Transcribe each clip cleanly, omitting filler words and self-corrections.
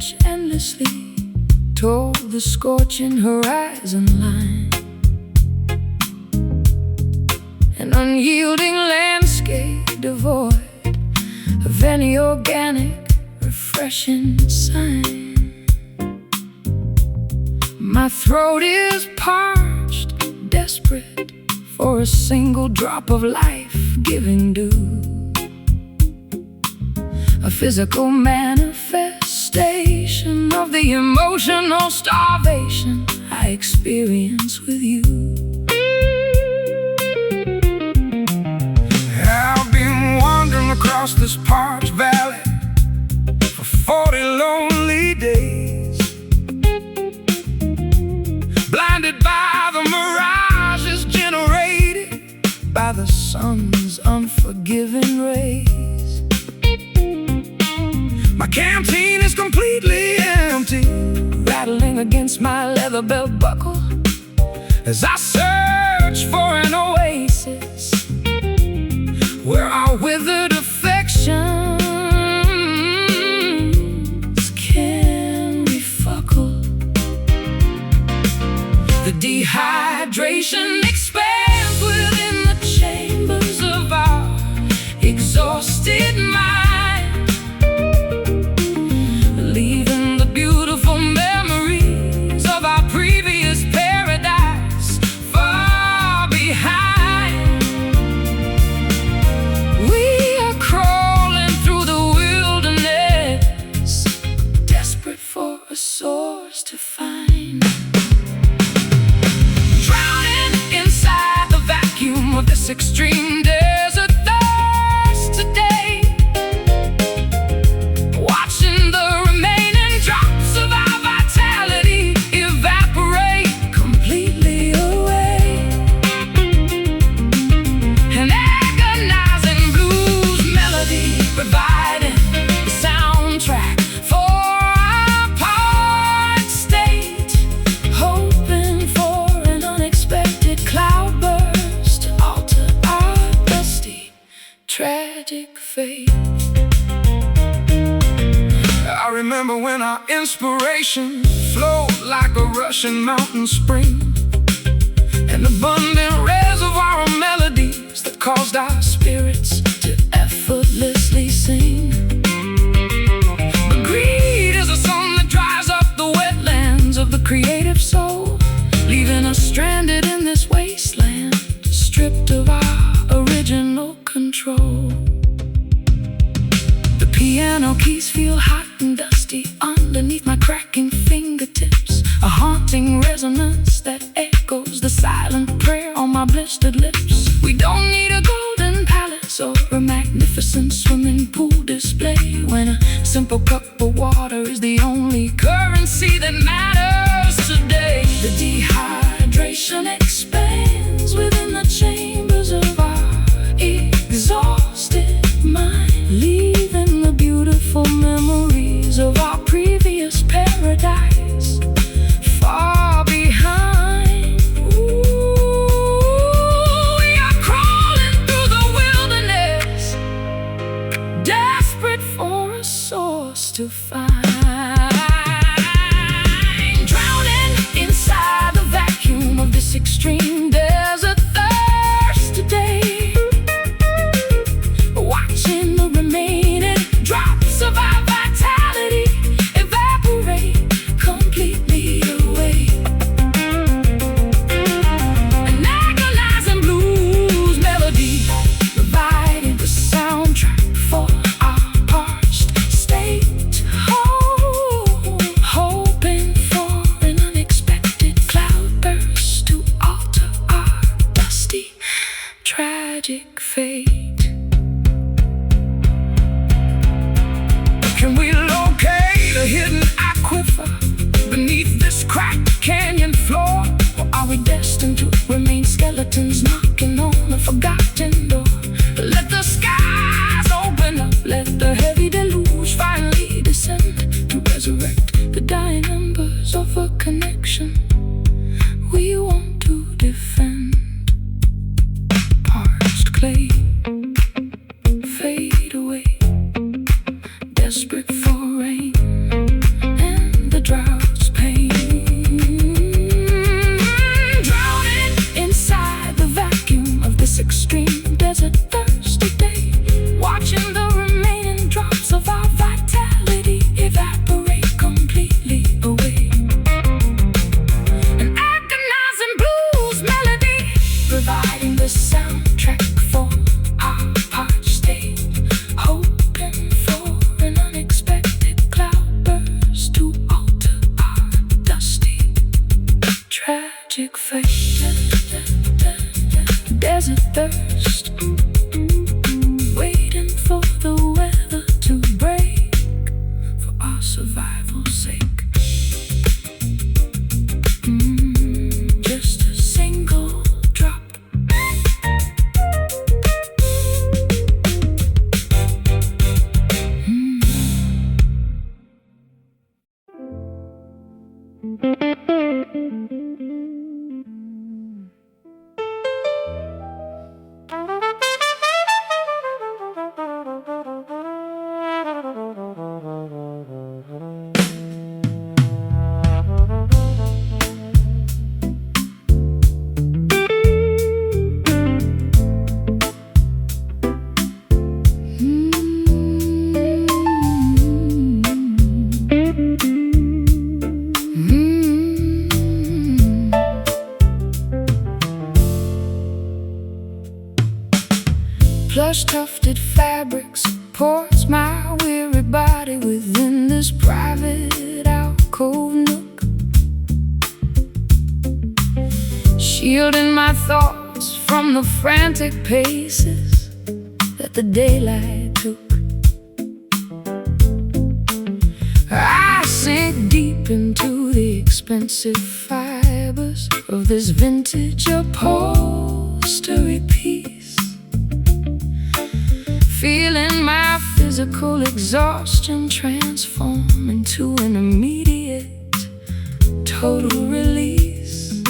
stretch endlessly toward the scorching horizon line. An unyielding landscape devoid of any organic, refreshing sign. My throat is parched, desperate for a single drop of life-giving dew. A physical manifestation of the emotional starvation I experience with you. I've been wandering across this parched valley for 40 lonely days, blinded by the mirages generated by the sun's unforgiving rays. My canteen is completely empty, rattling against my leather belt buckle as I search for an oasis where our withered affections can refuckle. The dehydration expands within the chambers of our exhausted mind, leaving the beautiful memories of our previous paradise far behind. We are crawling through the wilderness, desperate for a source to find. Drowning inside the vacuum of this extreme desert thirst today, watching the remaining drops of our vitality evaporate completely away. An agonizing blues melody providing the soundtrack for our parched state, hoping for an unexpected cloudburst to alter our dusty, tragic fate. I remember when our inspiration flowed like a rushing mountain spring, an abundant reservoir of melodies that caused our spirits to effortlessly sing. But greed is a song that dries up the wetlands of the creative soul, leaving us stranded in this wasteland, stripped of our original control. The piano keys feel hot and dusty underneath my cracking fingertips, a haunting resonance that echoes the silent prayer on my blistered lips. We don't need a golden palace or a magnificent swimming pool display when a simple cup of water is the only currency that matters today. The dehydration expands within the chambers of our exhausted mind, leaving the beautiful memories of our previous paradise far behind. Ooh, we are crawling through the wilderness, desperate for a source to find. Drowning inside the vacuum of this extreme desert thirst today, watching the remaining drops of our vitality evaporate completely away. An agonizing blues melody provided the soundtrack for our parched state, hoping for an unexpected cloudburst to alter our dusty, tragic fate. Can we locate a hidden aquifer beneath this cracked canyon floor? Or are we destined to remain skeletons knocking on a forgotten door? Let the skies open up, let the heavy deluge finally descend to resurrect the dying embers of a connection we want to defend. Parched clay, fade away, desperate for rain, thirst, waiting for the weather to break for our survival's sake. Just a single drop. Plush tufted fabric supports my weary body within this private alcove nook, shielding my thoughts from the frantic paces that the daylight took. I sink deep into the expensive fibers of this vintage upholstery piece, feeling my physical exhaustion transform into an immediate, total release.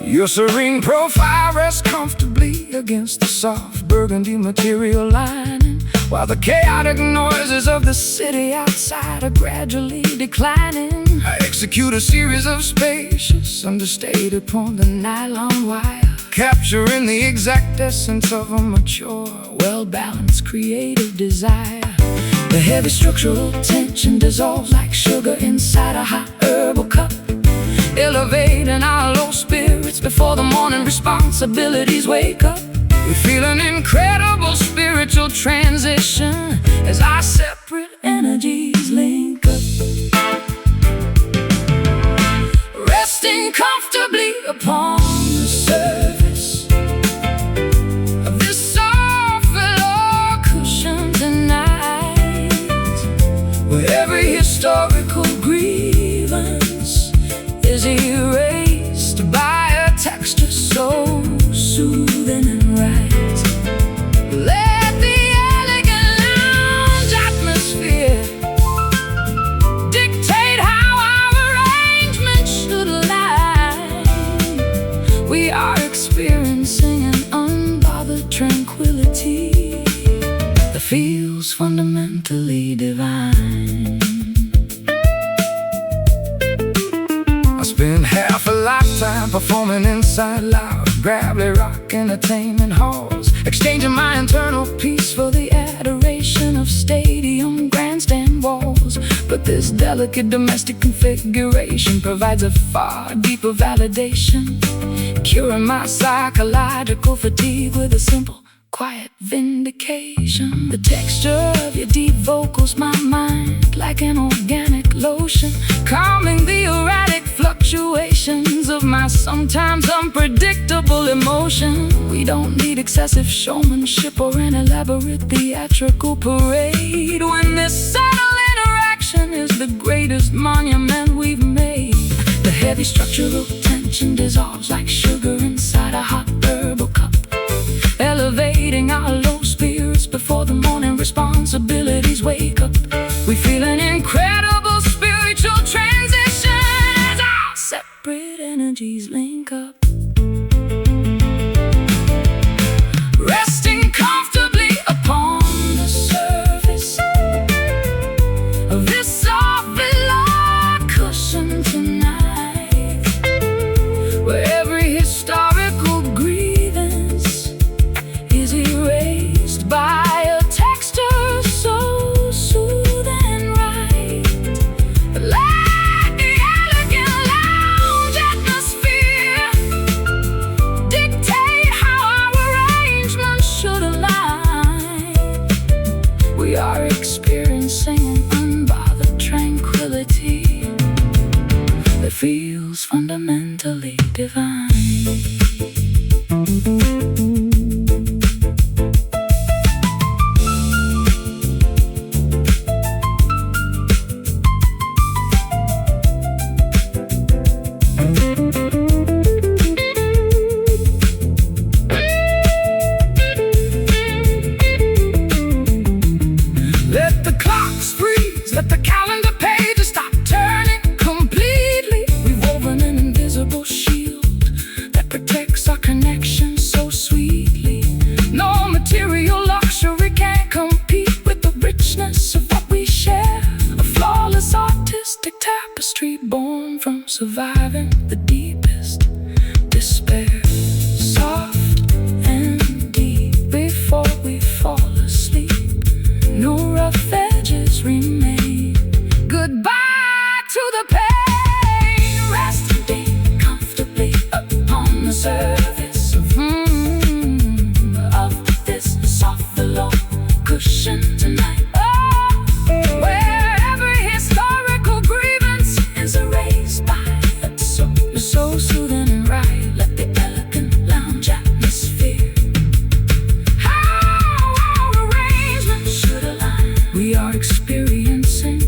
Your serene profile rests comfortably against the soft burgundy material lining, while the chaotic noises of the city outside are gradually declining. I execute a series of spacious, understated upon the nylon wire, capturing the exact essence of a mature, well-balanced creative desire. The heavy structural tension dissolves like sugar inside a hot herbal cup, elevating our low spirits before the morning responsibilities wake up. We feel an incredible spiritual transition as our separate energies link up, resting comfortably upon the surface of this soft velour cushion tonight, where every historical grievance is erased by a texture so soothing and right. Let the elegant lounge atmosphere dictate how our arrangement should lie. We are experiencing an unbothered tranquility that feels fundamentally divine. I spent half a lifetime performing inside loud, gravelly rock entertainment halls, exchanging my internal peace for the adoration of stadium grandstand walls. But this delicate domestic configuration provides a far deeper validation, curing my psychological fatigue with a simple, quiet vindication. The texture of your deep vocals, my mind, like an organic lotion, calming the erratic fluctuations of my sometimes unpredictable emotion. We don't need excessive showmanship or an elaborate theatrical parade when this subtle interaction is the greatest monument we've made. The heavy structural tension dissolves like sugar inside a hot herbal cup, elevating our low spirits before the morning responsibilities wake up. We feel an incredible spiritual transition as our separate energies link up, resting comfortably upon the surface of this soft velour cushion tonight, where every historical grievance is erased by a texture so soothing and right. Let the elegant lounge atmosphere dictate how our arrangement should align. We are experiencing an unbothered tranquility that feels fundamentally divine. from surviving the deepest despair. Soft and deep before we fall asleep, no rough edges remain. Goodbye to the pain. Resting comfortably upon the surface of this soft below cushion tonight. So soothing and right, let the elegant lounge atmosphere. How our arrangements should align. We are experiencing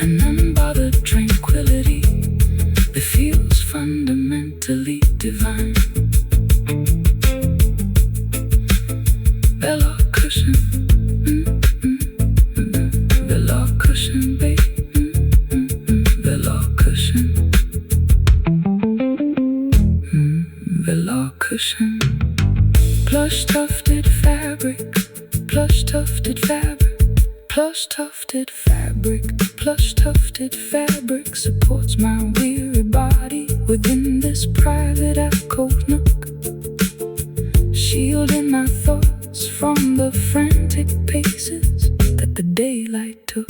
an unbothered tranquility that feels fundamentally divine. Velour cushion, velour cushion, babe, velour cushion. Velour cushion, plush tufted fabric, plush tufted fabric, plush tufted fabric, plush tufted fabric supports my weary body within this private alcove nook, shielding my thoughts from the frantic paces that the daylight took.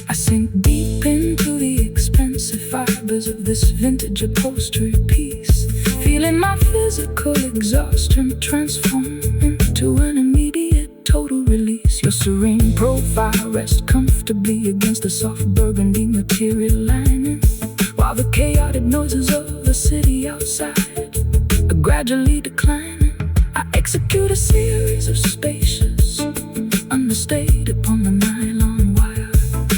I sink deep into the expensive fibers of this vintage upholstery piece, feeling my physical exhaustion transform into an immediate total release. Your serene profile rests comfortably against the soft burgundy material lining, while the chaotic noises of the city outside are gradually declining. I execute a series of spacious understated upon the nylon wire,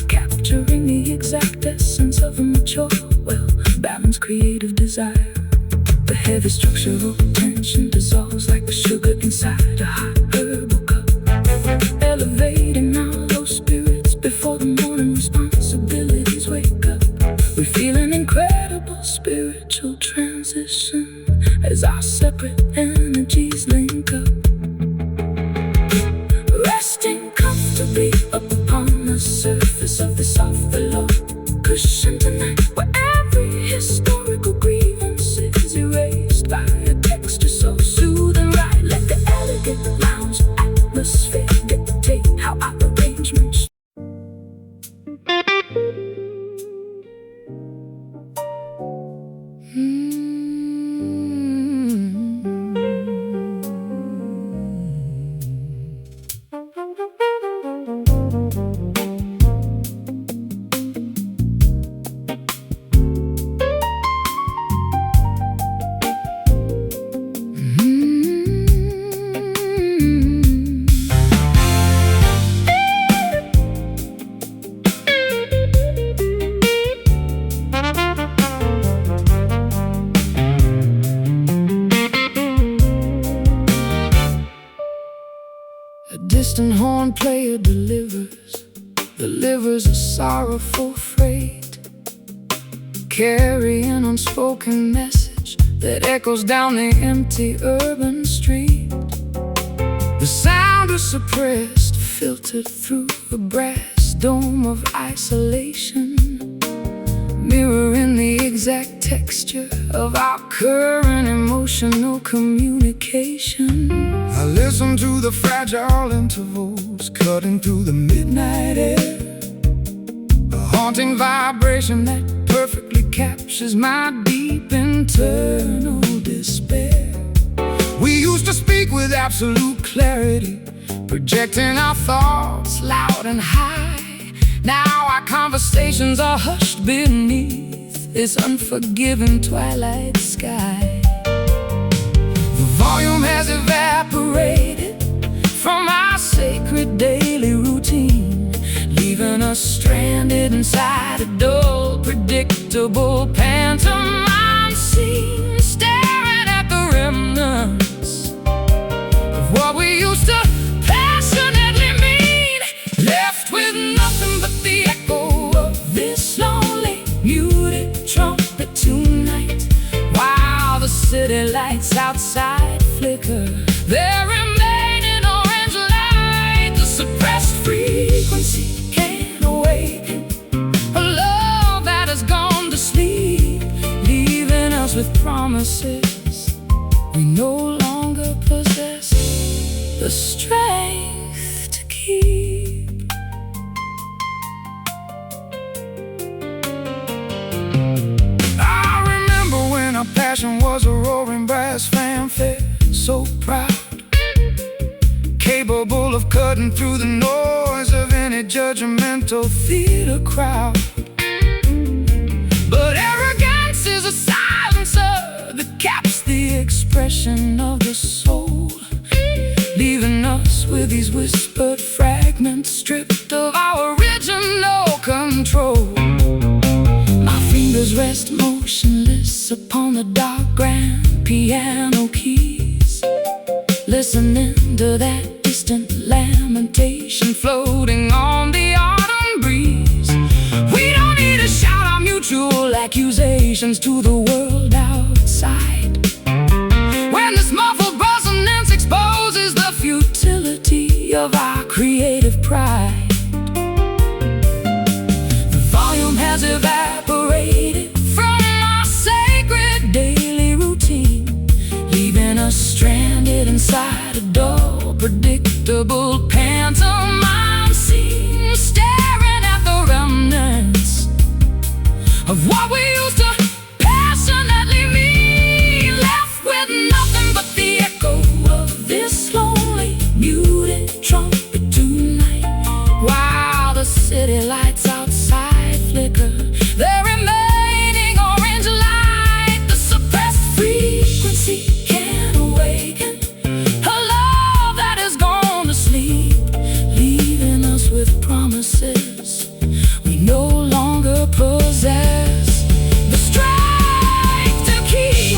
capturing the exact essence of a mature, well-balanced creative desire. The heavy structural tension dissolves like the sugar inside a hot herbal cup, elevating our low spirits before the morning responsibilities wake up. We feel an incredible spiritual transition as our separate energies link up. Resting comfortably upon the surface of the soft below cushion tonight, where every historical grievance is erased by a texture so soothing right. Let the elegant lounge atmosphere dictate how our arrangements. A distant horn player delivers a sorrowful freight, carrying unspoken message that echoes down the empty urban street. The sound is suppressed, filtered through a brass dome of isolation, mirroring the exact texture of our current emotional communication. I listen to the fragile intervals cutting through the midnight air, a haunting vibration that perfectly captures my deep internal despair. We used to speak with absolute clarity, projecting our thoughts loud and high. Now our conversations are hushed beneath this unforgiving twilight sky. The volume has evaporated from our sacred daily routine, leaving us stranded inside a dull, predictable pantomime scene, staring at the remnants of what we used to passionately mean, left with nothing but the echo of this lonely, muted trumpet tonight. While the city lights outside flicker, there remain an orange light. The suppressed frequency can awaken a love that promises. We no longer possess the strength to keep. I remember when our passion was a roaring brass fanfare, so proud, capable of cutting through the noise of any judgmental theater crowd. But arrogance is a silencer that caps the expression of the soul, leaving us with these whispered fragments stripped of our original control. My fingers rest motionless upon the dark grand piano keys, listening to that distant lamentation floating on the autumn breeze. We don't need to shout our mutual accusations to the world outside, when this muffled resonance exposes the futility of our creative pride. The volume has evaporated from our sacred daily routine, leaving us stranded inside a dull, predictable pantomime scene, staring at the remnants of what we used to passionately mean, left with nothing but the echo of this lonely, muted trumpet tonight. While the city lights outside flicker, the remaining orange light, the suppressed frequency can awaken a love that is gone to sleep, leaving us with promises we no longer possess the strength to keep.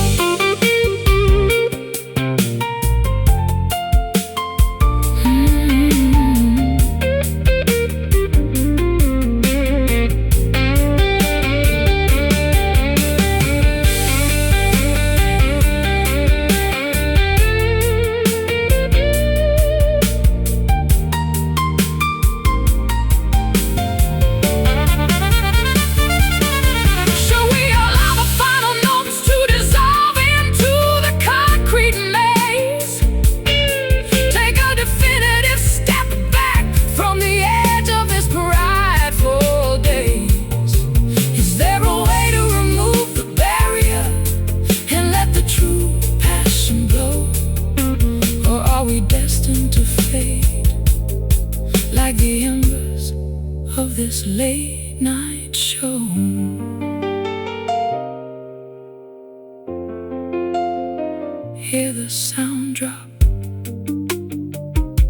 Like the embers of this late night show. Hear the sound drop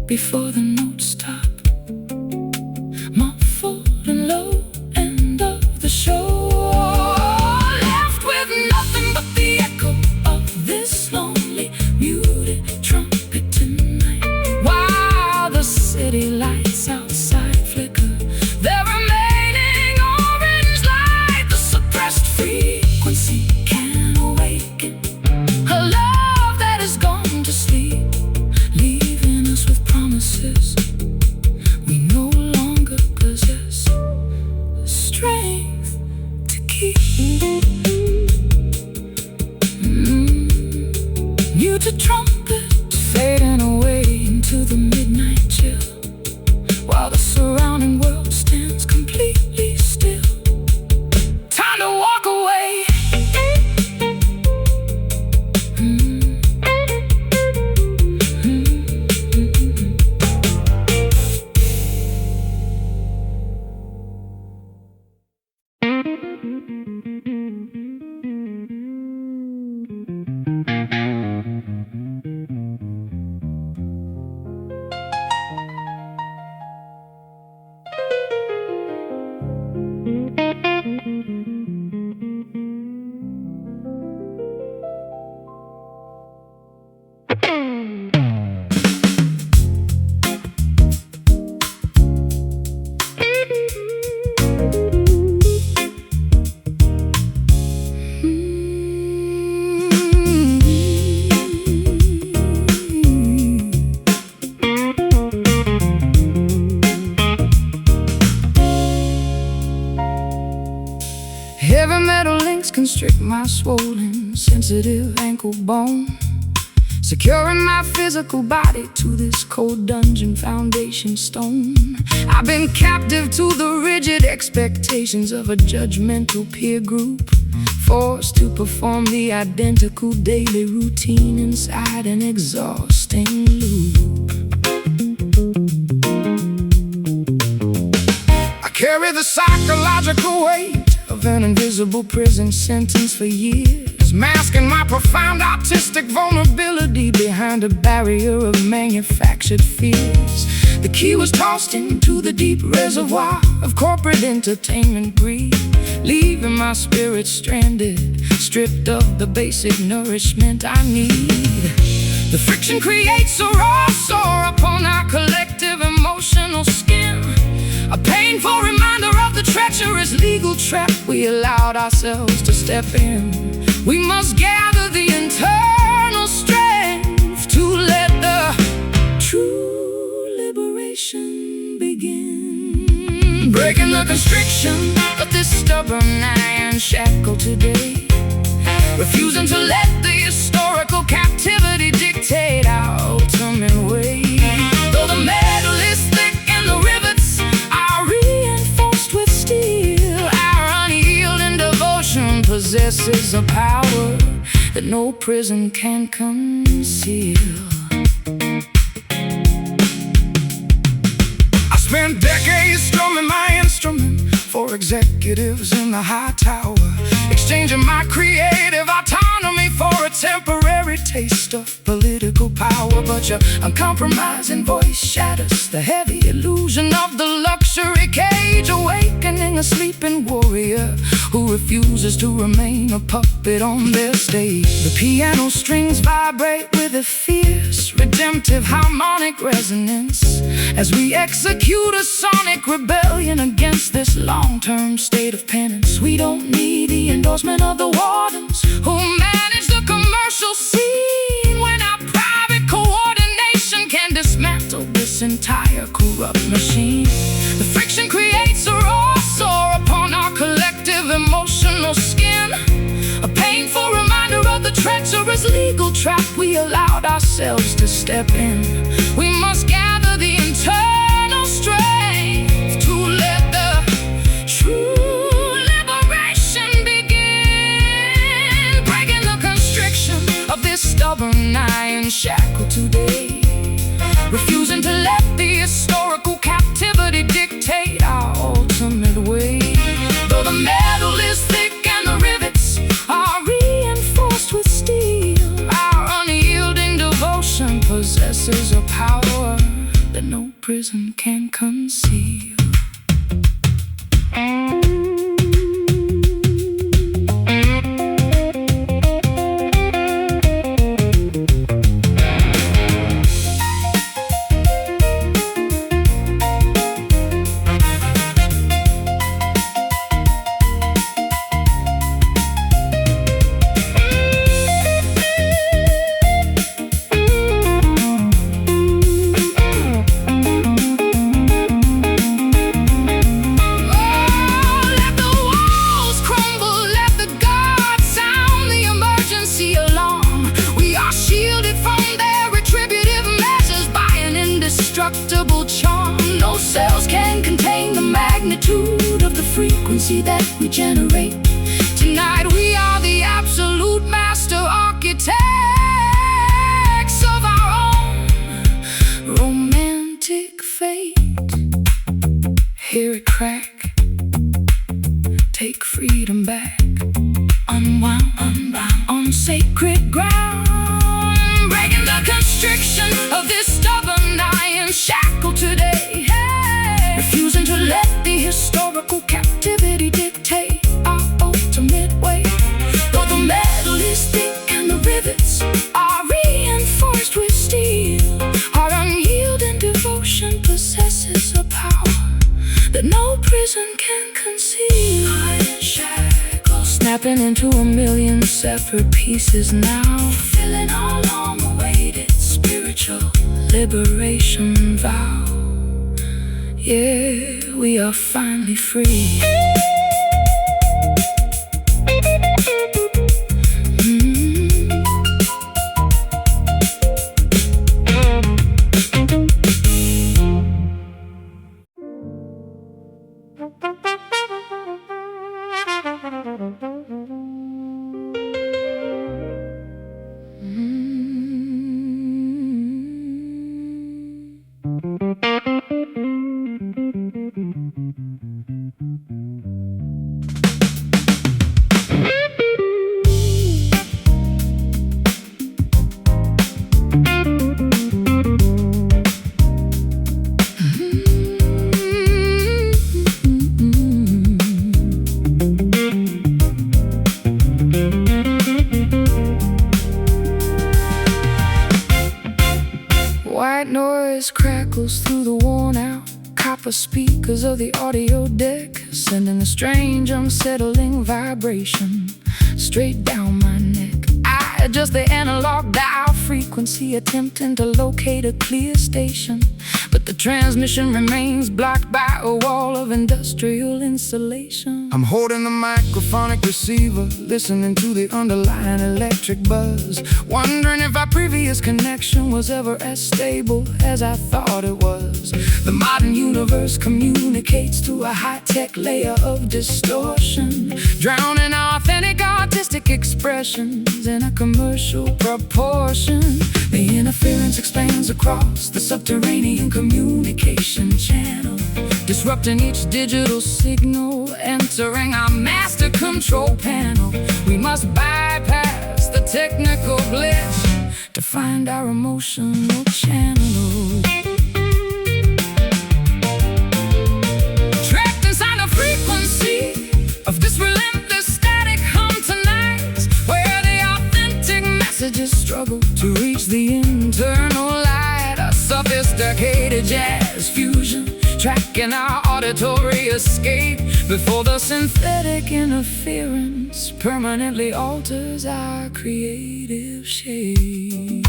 before the notes stop, muffled and low, end of the show. Left with nothing but the echo of this lonely, muted trumpet tonight. While the city lights outside flicker, the remaining orange light, the suppressed frequency can awaken a love that is gone to sleep, leaving us with promises we no longer possess the strength to keep. Muted trumpet fading away into the midnight chill, while the surrounding world stands completely still. Time to walk away. constrict my swollen, sensitive ankle bone, securing my physical body to this cold dungeon foundation stone. I've been captive to the rigid expectations of a judgmental peer group, forced to perform the identical daily routine inside an exhausting loop. I carry the psychological weight of an invisible prison sentence for years, masking my profound artistic vulnerability behind a barrier of manufactured fears. The key was tossed into the deep reservoir of corporate entertainment greed, leaving my spirit stranded, stripped of the basic nourishment I need. The friction creates a raw sore upon our collective emotional skin, a painful reminder of the treacherous legal trap we allowed ourselves to step in. We must gather the internal strength to let the true liberation begin. Breaking the constriction of this stubborn iron shackle today, refusing to let the historical captivity dictate our ultimate way. Though the metal is thick and the rivets are reinforced with steel, our unyielding devotion possesses a power that no prison can conceal. I spent decades strumming my instrument for executives in the high tower, exchanging my creative autonomy for a temporary taste of political power. But your uncompromising voice shatters the heavy illusion of the luxury cage, awakening a sleeping warrior who refuses to remain a puppet on their stage. The piano strings vibrate with a fierce, redemptive harmonic resonance as we execute a sonic rebellion against this long-term state of penance. We don't need the endorsement of the wardens who manage the commercial scene, when our private coordination can dismantle this entire corrupt machine. The friction creates a raw sore upon our collective emotional skin, a painful reminder of the treacherous legal trap we allowed ourselves to step in. We must gather the internal strength to let the true of this stubborn iron shackle today, refusing to let the historical captivity dictate our ultimate way. Though the metal is thick and the rivets are reinforced with steel, our unyielding devotion possesses a power that no prison can conceal. No cells can contain the magnitude of the frequency that we generate. Tonight we are the absolute master architects of our own romantic fate. Hear it crack, take freedom back, unwound, unbound on sacred ground. Breaking the constriction of this stubborn iron shackle today, refusing to let the historical captivity dictate our ultimate way. Though the metal is thick and the rivets are reinforced with steel, our unyielding devotion possesses a power that no prison can conceal. Iron shackles snapping into a million separate pieces now, fulfilling our long-awaited spiritual liberation vow. Yeah, we are finally free. White noise crackles through the worn-out copper speakers of the audio deck, sending a strange, unsettling vibration straight down my neck. I adjust the analog dial frequency, attempting to locate a clear station, but the transmission remains blocked by a wall of industrial insulation. I'm holding the microphonic receiver, listening to the underlying electric buzz, wondering if our previous connection was ever as stable as I thought it was. The modern universe communicates through a high-tech layer of distortion, drowning authentic artistic expressions in a commercial proportion. The interference expands across the subterranean communication channel, disrupting each digital signal, entering our master control panel. We must bypass the technical glitch to find our emotional channel. Trapped inside the frequency of this relentless static hum tonight, where the authentic messages struggle to reach the internal light. A sophisticated jazz fusion, tracking our auditory escape before the synthetic interference permanently alters our creative shape.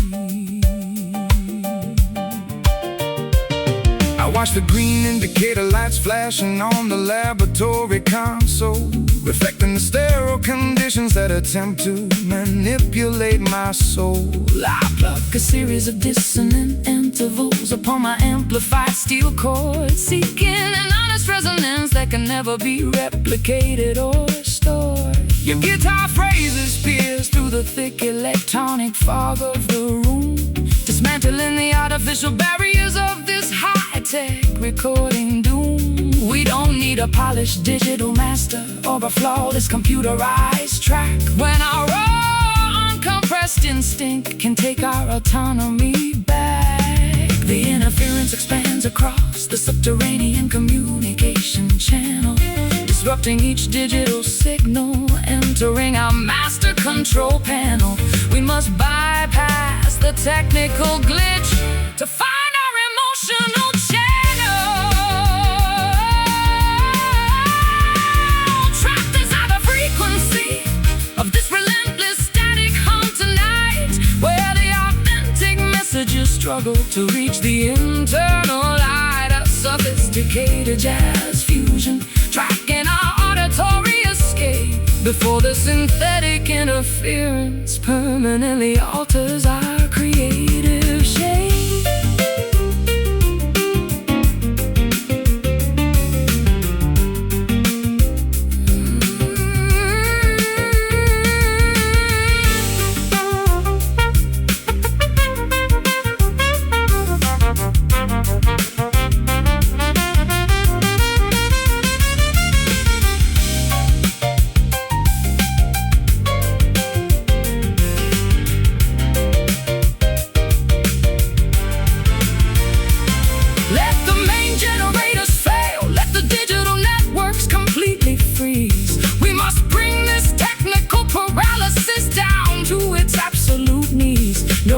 I watch the green indicator lights flashing on the laboratory console, reflecting the sterile conditions that attempt to manipulate my soul. I pluck a series of dissonant intervals upon my amplified steel chords, seeking an honest resonance that can never be replicated or restored. Your guitar phrases pierce through the thick electronic fog of the room, dismantling the artificial barriers of this high-tech recording doom. We don't need a polished digital master or a flawless computerized track, when our raw, uncompressed instinct can take our autonomy back. The interference expands across the subterranean communication channel, disrupting each digital signal, entering our master control panel. We must bypass the technical glitch to find our emotional channel. Trapped inside the frequency of this relentless static hum tonight, where the authentic messages struggle to reach the internal light. A sophisticated jazz fusion, tracking our auditory escape before the synthetic interference permanently alters our creative shape.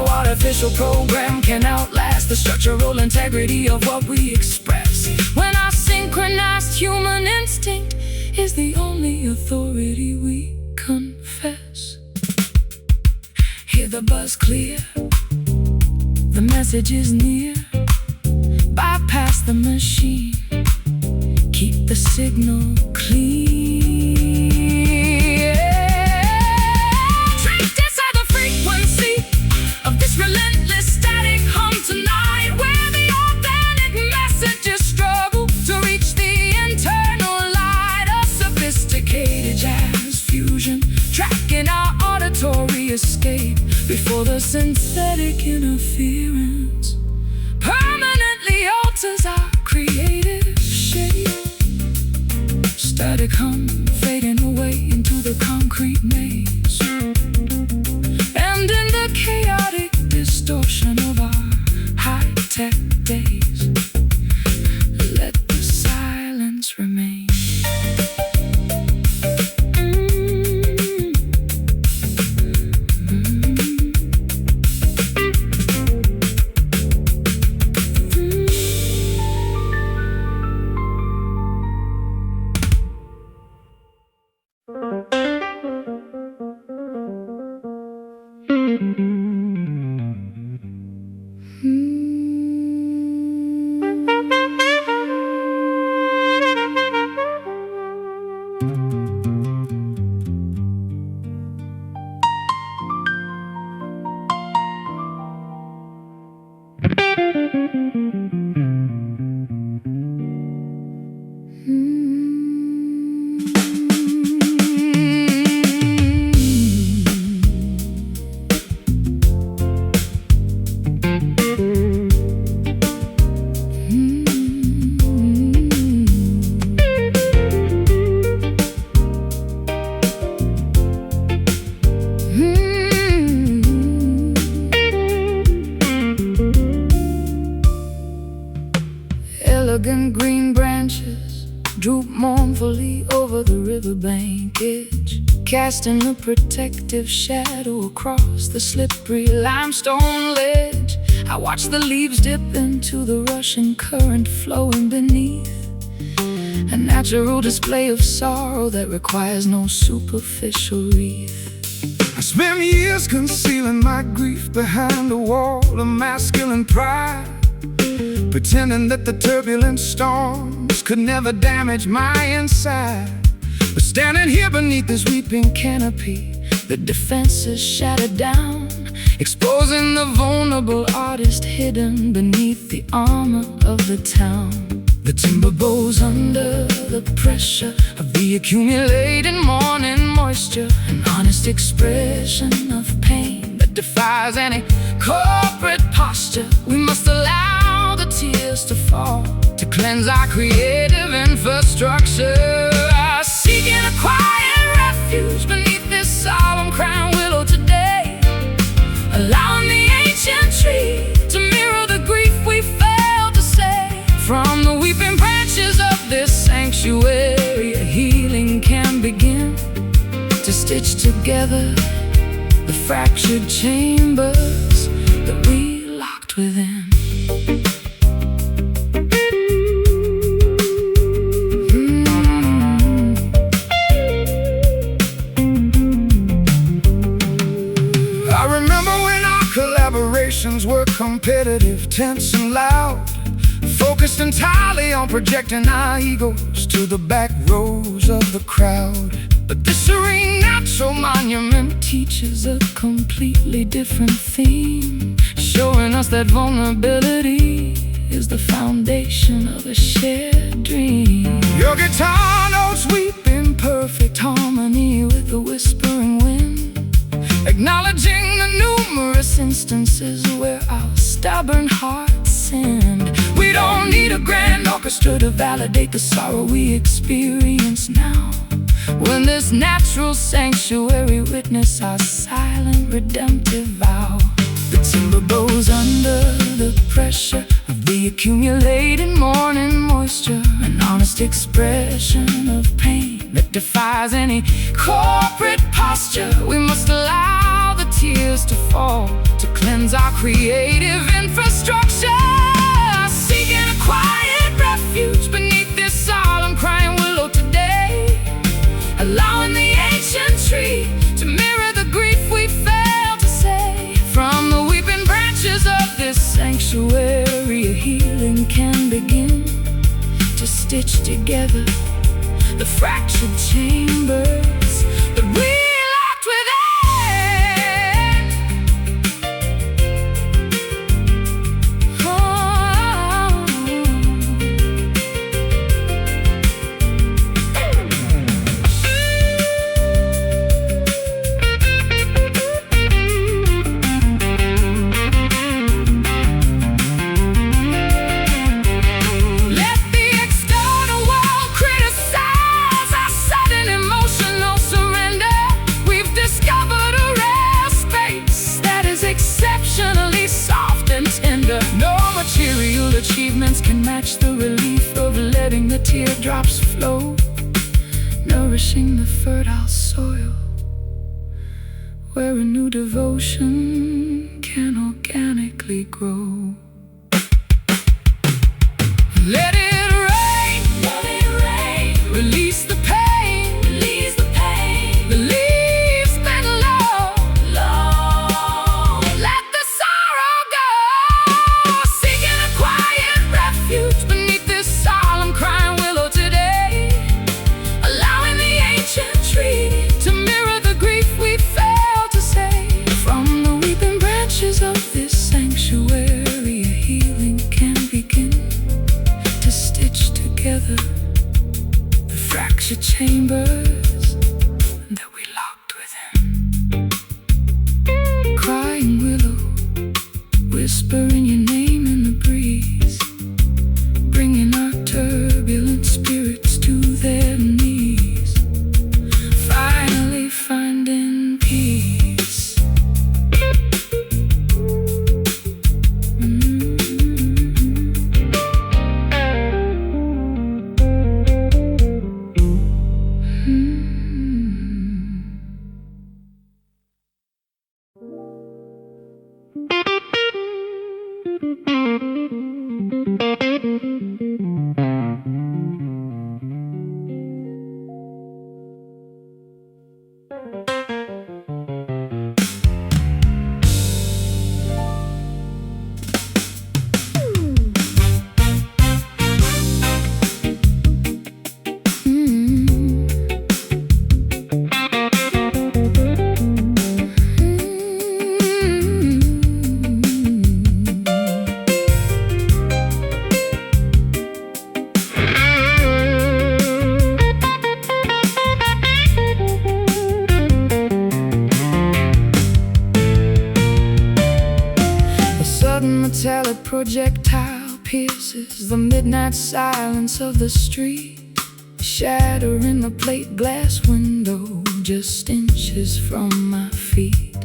Artificial program can outlast the structural integrity of what we express, when our synchronized human instinct is the only authority we confess. Hear the buzz clear, the message is near. Bypass the machine, keep the signal clear. Trapped inside the frequency of this relentless static hum tonight, where the authentic messages struggle to reach the internal before the synthetic interference permanently alters our creative shape. Static hum fading away into the concrete maze, and in the chaotic distortion of our high-tech days, let the silence remain. Elegant green branches droop mournfully over the riverbank edge, casting a protective shadow across the slippery limestone ledge. I watch the leaves dip into the rushing current flowing beneath, a natural display of sorrow that requires no superficial wreath. I spent years concealing my grief behind a wall of masculine pride, pretending that the turbulent storms could never damage my inside. But standing here beneath this weeping canopy, the defenses shattered down, exposing the vulnerable artist hidden beneath the armor of the town. The timber bows under the pressure of the accumulating morning moisture, an honest expression of pain that defies any corporate posture. We must allow the tears to fall to cleanse our creative infrastructure. Seeking a quiet refuge beneath this solemn crown willow today, allowing the ancient tree to mirror the grief we failed to say. From the weeping branches of this sanctuary, a healing can begin to stitch together the fractured chambers that we locked within. I remember when our collaborations were competitive, tense and loud, focused entirely on projecting our egos to the back rows of the crowd. But this serene natural monument teaches a completely different theme, showing us that vulnerability is the foundation of a shared dream. Your guitar notes weep in perfect harmony with the whispering wind, acknowledging the numerous instances where our stubborn hearts sinned. We don't need a grand orchestra to validate the sorrow we experience now, when this natural sanctuary witness our silent redemptive vow. The timber bows under the pressure of the accumulating morning moisture, an honest expression of pain that defies any corporate posture. We must allow the tears to fall to cleanse our creative infrastructure. Seeking a quiet refuge beneath this solemn crying willow today, allowing the ancient tree to mirror the grief we failed to say. From the weeping branches of this sanctuary, a healing can begin to stitch together the fractured chambers that we locked within. catch the relief of letting the teardrops flow, nourishing the fertile soil where a new devotion can organically grow. Let it rain, release the pain, the leaves bend low, let the sorrow go, seeking a quiet refuge beneath this solemn crying willow today, allowing the ancient tree to mirror the grief we failed to say. From the weeping branches of this sanctuary, a healing can begin to stitch together the fractured chambers that we locked within. Crying willow, whispering your name in the breeze, bringing our turbulent spirits to their knees, finally finding peace. Metallic projectile pierces the midnight silence of the street, shattering the plate glass window just inches from my feet.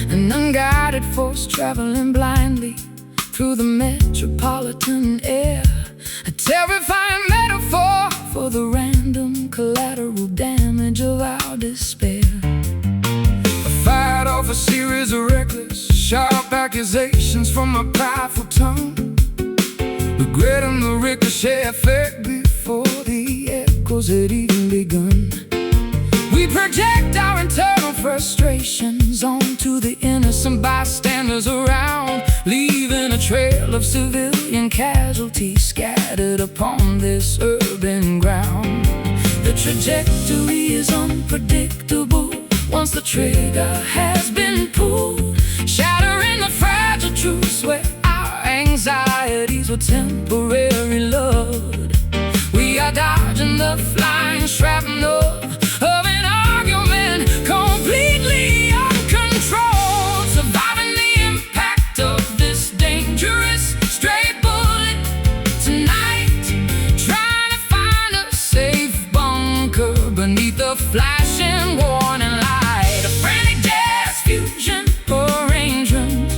An unguided force traveling blindly through the metropolitan air, a terrifying metaphor for the random collateral damage of our despair. I fired off a series of reckless, sharp accusations from a prideful tongue, regretting the ricochet effect before the echoes had even begun. We project our internal frustrations onto the innocent bystanders around, leaving a trail of civilian casualties scattered upon this urban ground. The trajectory is unpredictable once the trigger has been pulled, shattering the fragile truths where our anxieties were temporary lulled. We are dodging the flying shrapnel of an argument, completely uncontrolled, surviving the impact of this dangerous stray bullet tonight, trying to find a safe bunker beneath the flashing warning light. A frantic gas fusion arrangements,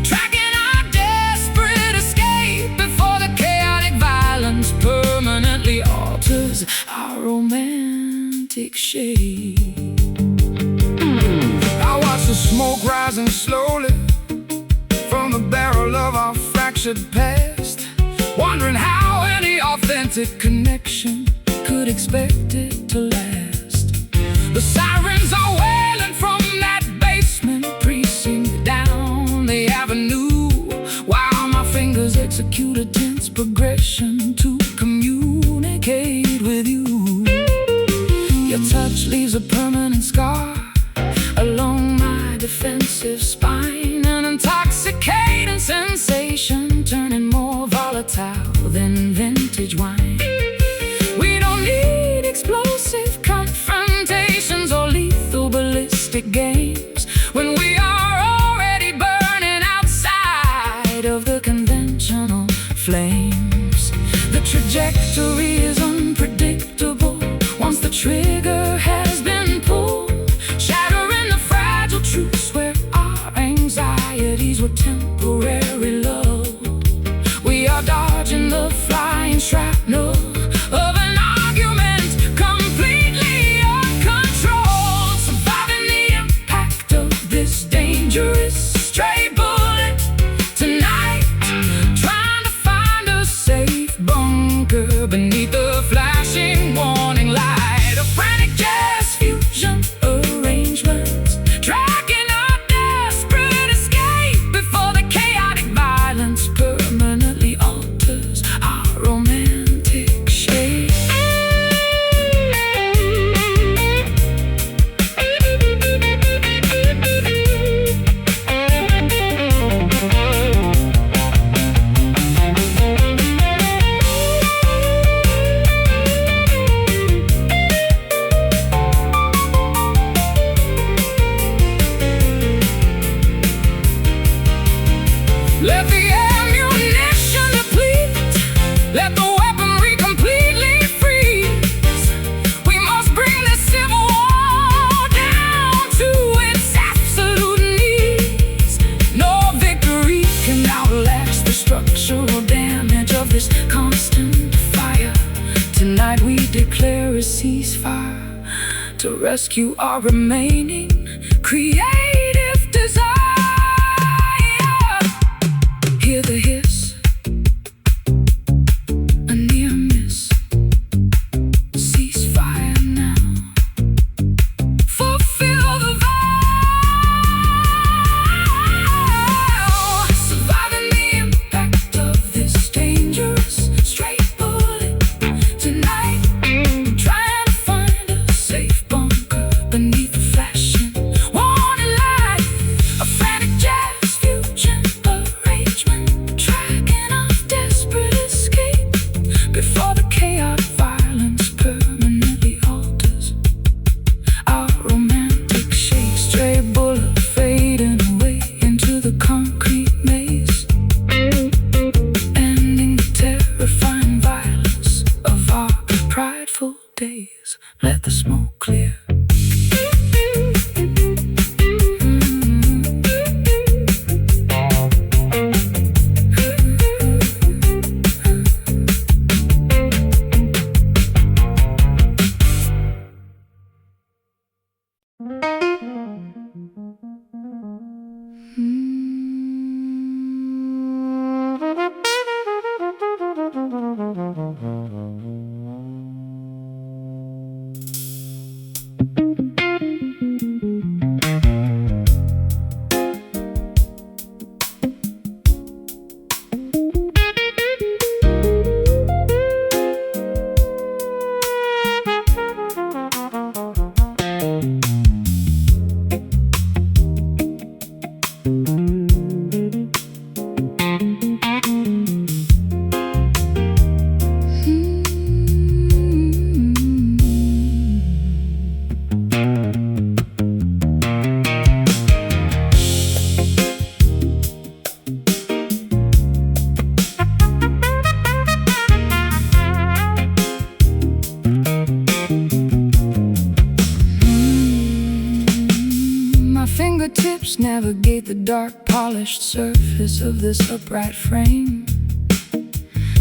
tracking our desperate escape before the chaotic violence permanently alters our romantic shape. I watch the smoke rising slowly from the barrel of our fractured past, wondering how any authentic connection could expect it to last. The sirens are wailing from that basement precinct down the avenue, while my fingers execute a tense progression to communicate with you. Your touch leaves a permanent scar along my defensive spine, an intoxicating sensation turning more volatile than vintage wine. We don't need explosive confrontations or lethal ballistic games when we are already burning outside of the conventional flames. The trajectory is unpredictable once the trigger has been pulled. fire to rescue our remaining creative desire. Hear the hiss, a near miss. Cease fire now. Fulfill the vow. Surviving the impact of this dangerous straight bullet tonight. Trying to find a safe bunker beneath the flashing warning light. A frantic jazz fusion arrangement, tracking off desperate escape before the chaotic violence permanently alters our romantic shape. Stray bullet fading away into the concrete maze, ending the terrifying violence of our prideful days. Let the smoke clear. My fingertips navigate the dark, polished surface of this upright frame,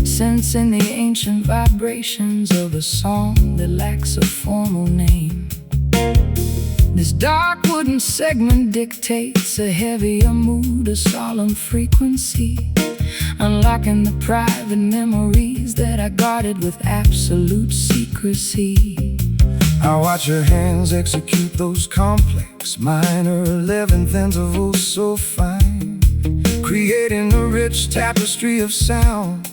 sensing the ancient vibrations of a song that lacks a formal name. This dark wooden segment dictates a heavier mood, a solemn frequency, unlocking the private memories that I guarded with absolute secrecy. I watch your hands execute those complex minor 11th intervals so fine, creating a rich tapestry of sound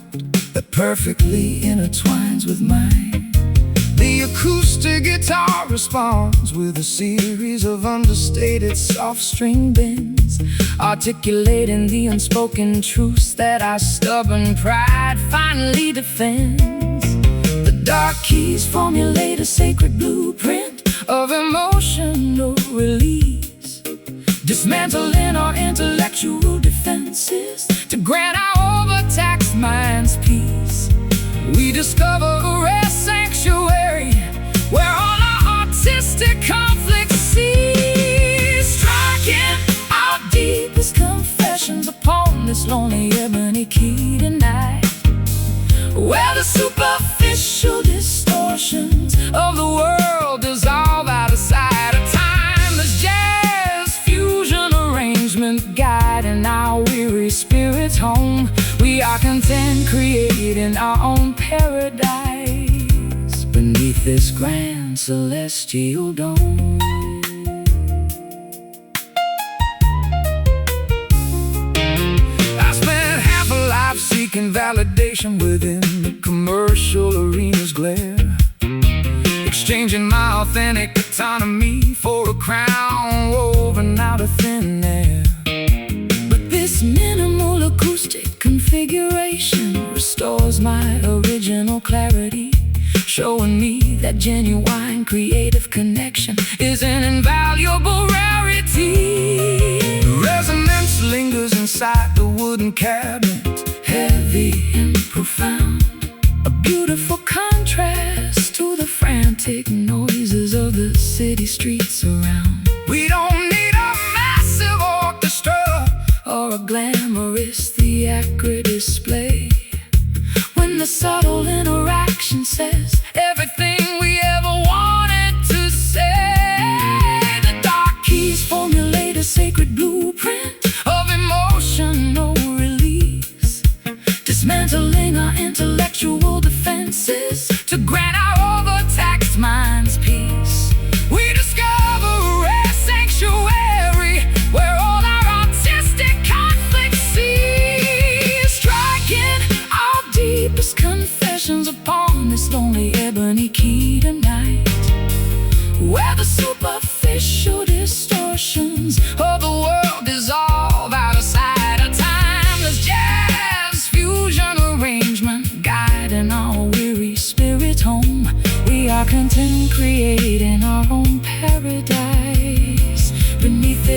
that perfectly intertwines with mine. The acoustic guitar responds with a series of understated soft string bends, articulating the unspoken truths that our stubborn pride finally defends. The dark keys formulate a sacred blueprint of emotional release, dismantling our intellectual defenses to grant our overtaxed minds peace. We discover a rare sanctuary where all our artistic conflicts cease, striking our deepest confessions upon this lonely ebony key tonight, where the superficial distortions of the world dissolve out of sight. A timeless jazz fusion arrangement guiding our weary spirits home. We are content creating our own paradise beneath this grand celestial dome. I spent half a life seeking validation within the commercial arena's glare, exchanging my authentic autonomy for a crown woven out of thin air. But this minimal acoustic configuration restores my original clarity, showing me that genuine creative connection is an invaluable rarity. The resonance lingers inside the wooden cabinet, heavy and profound, a beautiful contrast to the frantic noises of the city streets around. We don't need a massive orchestra or a glamorous theatric display when the subtle interaction says everything we ever wanted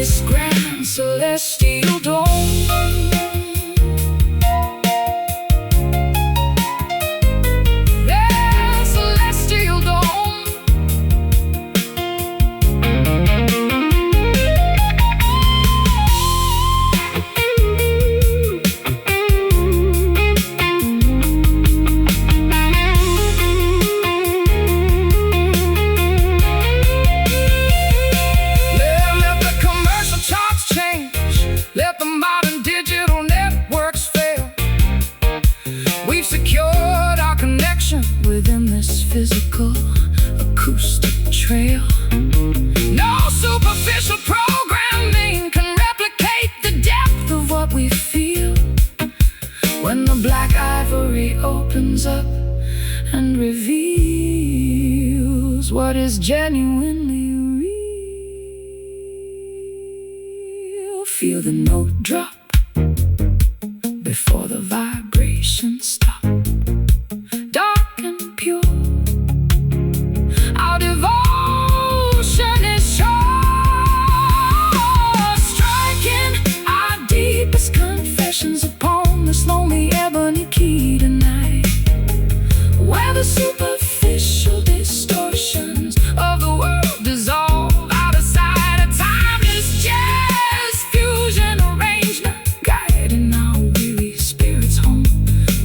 this grand celestial dome. Yeah, celestial dome. Let the modern digital networks fail. We've secured our connection within this physical acoustic trail. No superficial programming can replicate the depth of what we feel when the black ivory opens up and reveals what is genuinely real. Feel the note drop before the vibrations stop. Dark and pure, our devotion is sure, striking our deepest confessions upon this lonely ebony key tonight, where the superficial distortions of the world dissolve out of sight. A timeless jazz fusion arrangement guiding our weary spirits home.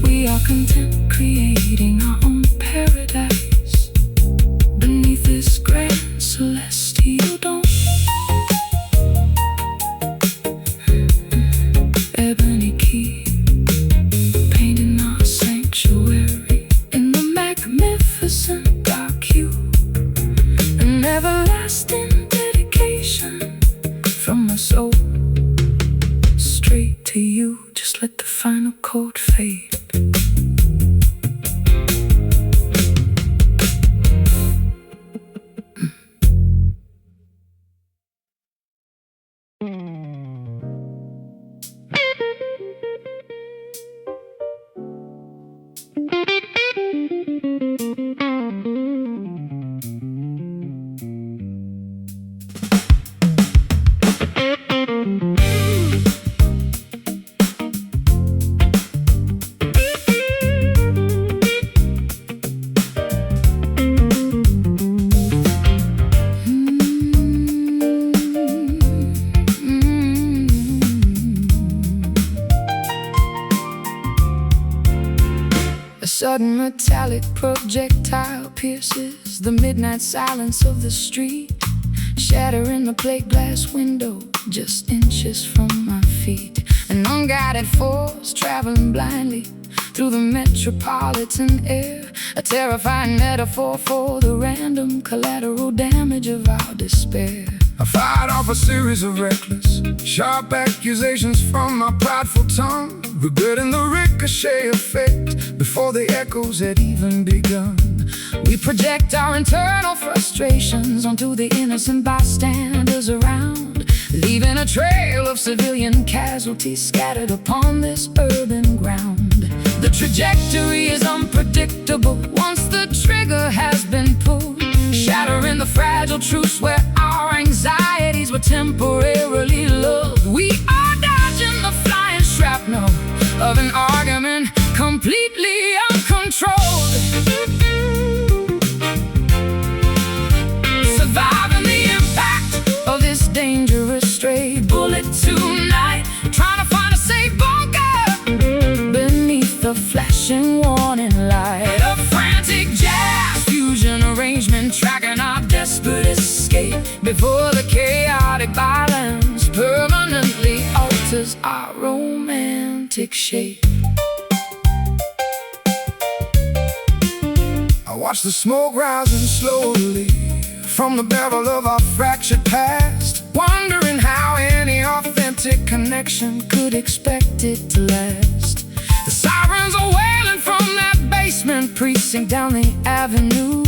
We are content creating our own paradise beneath this grand celestial dome. Ebony key painting our sanctuary in the magnificent dark hue. An everlasting dedication from my soul straight to you. Just let the final chord fade. A sudden metallic projectile pierces the midnight silence of the street, shattering the plate glass window just inches from my feet. An unguided force traveling blindly through the metropolitan air, a terrifying metaphor for the random collateral damage of our despair. I fired off a series of reckless, sharp accusations from my prideful tongue, regretting the ricochet effect before the echoes had even begun. We project our internal frustrations onto the innocent bystanders around, leaving a trail of civilian casualties scattered upon this urban ground. The trajectory is unpredictable once the trigger has been pulled, shattering the fragile truce where our anxieties were temporarily lulled. We are dodging the flying shrapnel of an argument completely uncontrolled, surviving the impact of this dangerous stray bullet tonight, trying to find a safe bunker beneath the flashing warning light. A frantic jazz fusion arrangement tracking our desperate escape before the chaotic violence permanently alters our romantic shape. I watch the smoke rising slowly from the barrel of our fractured past, wondering how any authentic connection could expect it to last. The sirens are wailing from that basement precinct down the avenue,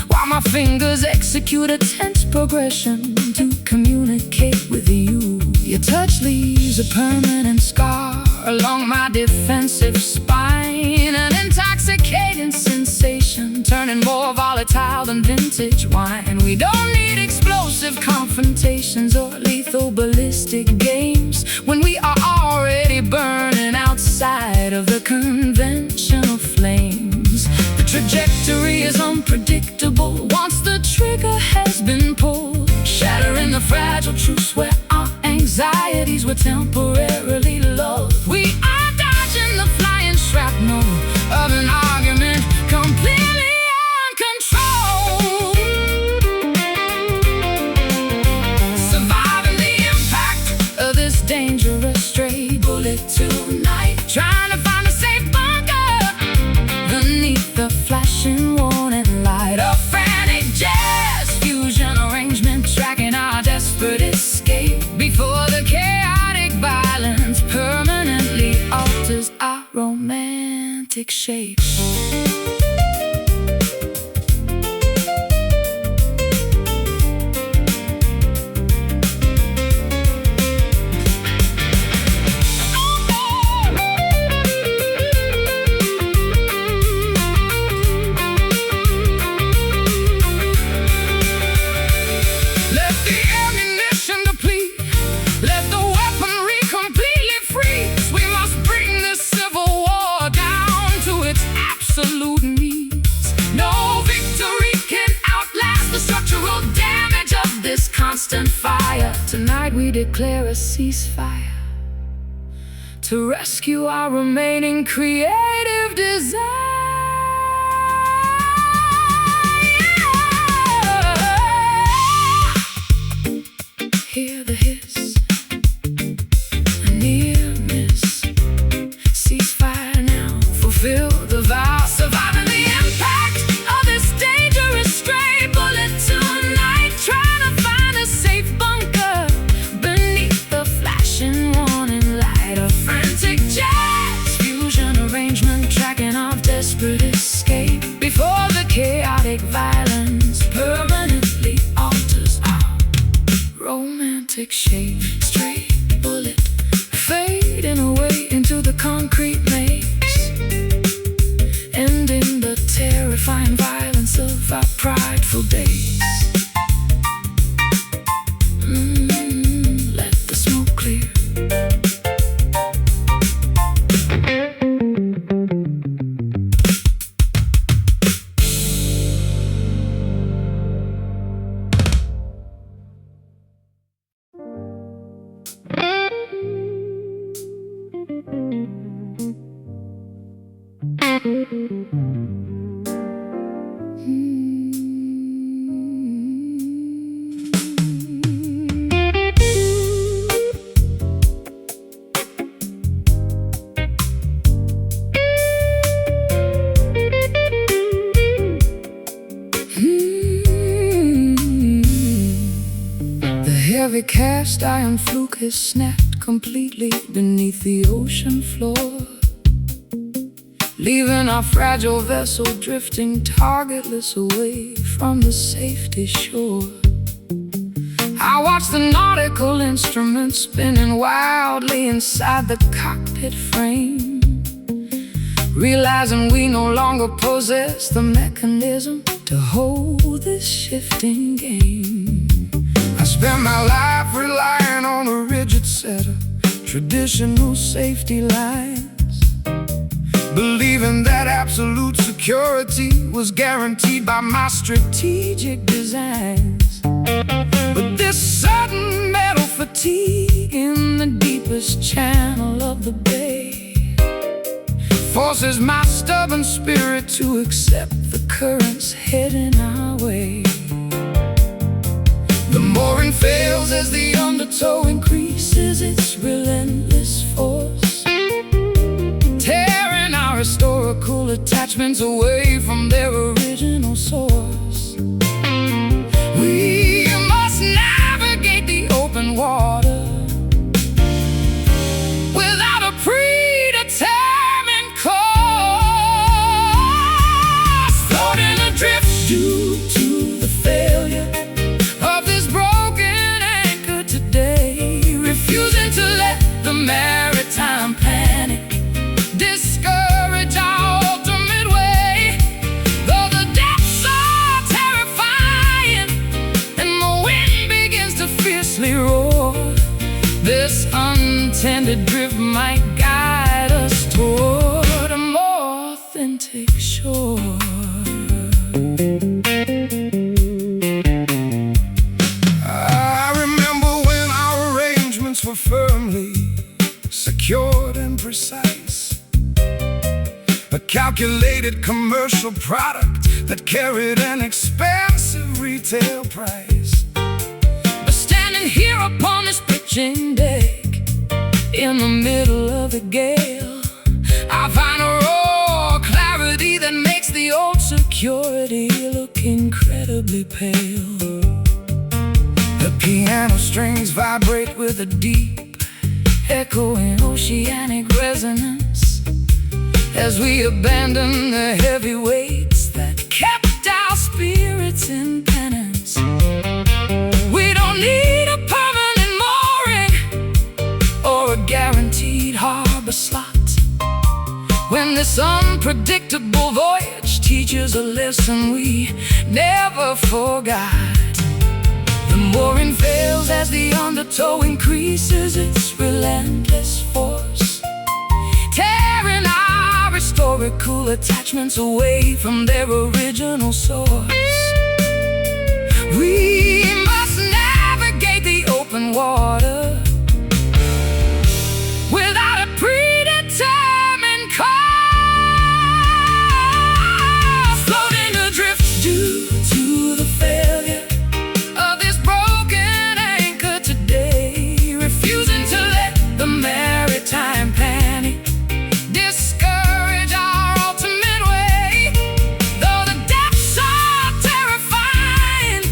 while my fingers execute a tense progression to communicate with you. Your touch leaves a permanent scar along my defensive spine, an intoxicating sensation turning more volatile than vintage wine. We don't need explosive confrontations or lethal ballistic games when we are already burning outside of the conventional flames. The trajectory is unpredictable once the trigger has been pulled, shattering the fragile truce where our anxieties were temporarily lulled. We are dodging the flying shrapnel of an argument completely uncontrolled, surviving the impact of this dangerous stray bullet tonight, trying to find a safe bunker beneath the flashing warning light. A frantic jazz fusion arrangement tracking our desperate escape before the chaotic violence permanently alters our romantic shape. Constant fire. Tonight we declare a ceasefire to rescue our remaining creative desire. Hear the hiss, a near miss. Ceasefire now, fulfill the vow, surviving the impact of this dangerous stray bullet tonight, trying to find a safe bunker beneath the flashing warning light. A frantic jazz fusion arrangement tracking our desperate escape before the chaotic violence permanently alters our romantic shape. Stray bullet fading away into the concrete maze, ending the terrifying violence of our prideful days. Let the smoke clear. Heavy cast iron fluke is snapped completely beneath the ocean floor, leaving our fragile vessel drifting targetless away from the safety shore. I watch the nautical instruments spinning wildly inside the cockpit frame, realizing we no longer possess the mechanism to hold this shifting game. I spent my life relying on a rigid set of traditional safety lines, believing that absolute security was guaranteed by my strategic designs. But this sudden metal fatigue in the deepest channel of the bay forces my stubborn spirit to accept the currents heading our way. The mooring fails as the undertow increases its relentless force, tearing our historical attachments away from their original source. We must navigate the open water without a predetermined course, floating adrift due to the failure of this broken anchor today, refusing to let the maritime panic discourage our ultimate way. Though the unintended drift might guide us toward a more authentic shore. I remember when our arrangements were firmly secured and precise, a calculated commercial product that carried an expensive retail price. But standing here upon this pitching deck, in the middle of the gale, I find a raw clarity that makes the old security look incredibly pale. The piano strings vibrate with a deep, echoing oceanic resonance as we abandon the heavy weights that kept our spirits in penance. We don't need a permanent mooring or a guaranteed harbor slot when this unpredictable voyage teaches a lesson we never forgot. The mooring fails as the undertow increases its relentless force, tearing our historical attachments away from their original source. We must navigate the open water without a predetermined course, floating adrift due to the failure of this broken anchor today, refusing to let the maritime panic discourage our ultimate way. Though the depths are terrifying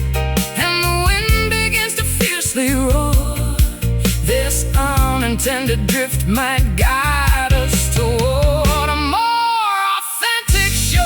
and the wind begins to fiercely roar, this unintended drift might guide us toward a more authentic shore.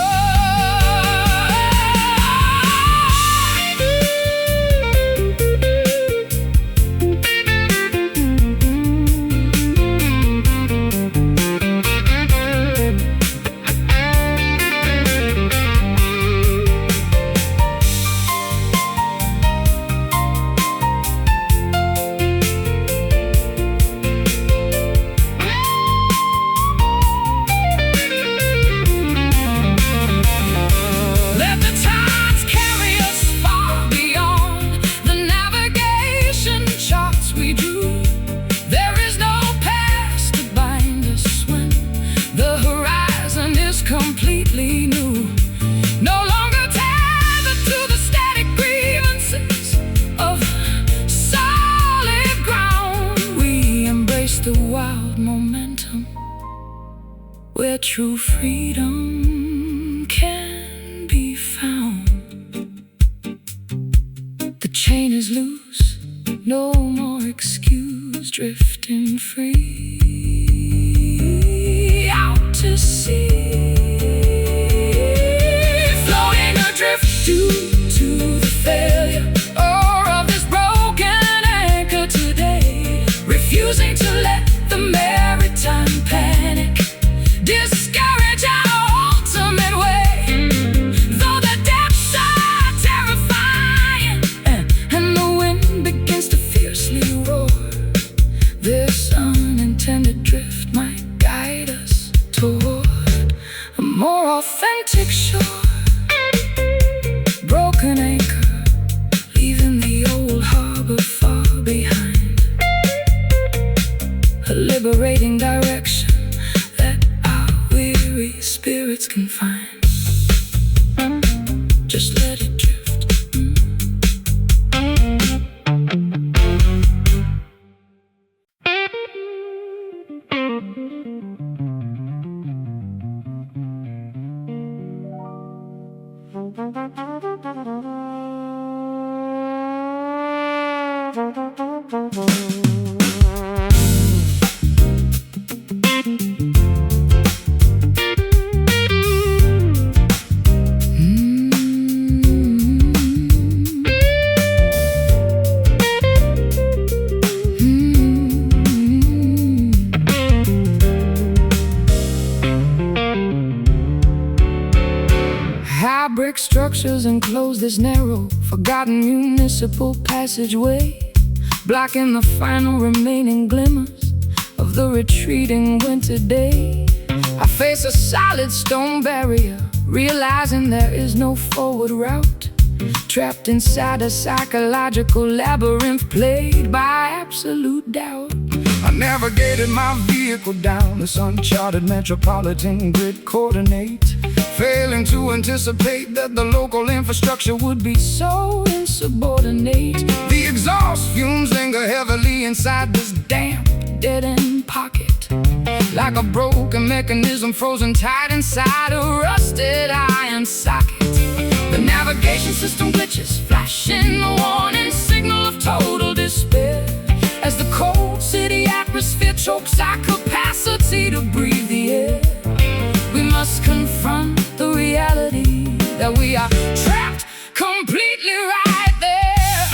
Let the tides carry us far beyond the navigation charts we drew. There is no past to bind us when the horizon is completely new. No longer tethered to the static grievances of solid ground, we embrace the wild momentum where true freedom can be found. The chain is loose, no more excuse, drifting free out to sea, floating adrift due to the failure of this broken anchor today, refusing to let the maritime panic discourage our ultimate way. Though the depths are terrifying and the wind begins to fiercely roar, this unintended drift might guide us toward a more authentic shore. Broken anchor, leaving the old harbor far behind, a liberating direction that our weary spirits can find. Just let it drift. High brick structures enclose this narrow, forgotten municipal passageway, blocking the final remaining glimmers of the retreating winter day. I face a solid stone barrier, realizing there is no forward route. Trapped inside a psychological labyrinth plagued by absolute doubt. I navigated my vehicle down this uncharted metropolitan grid coordinate, failing to anticipate that the local infrastructure would be So insubordinate, the exhaust fumes linger heavily inside this damp, dead-end pocket, like a broken mechanism frozen tight inside a rusted iron socket. the navigation system glitches, flashing a warning signal of total despair. As the cold city atmosphere chokes our capacity to breathe the air, we must confront the reality that we are trapped completely right there.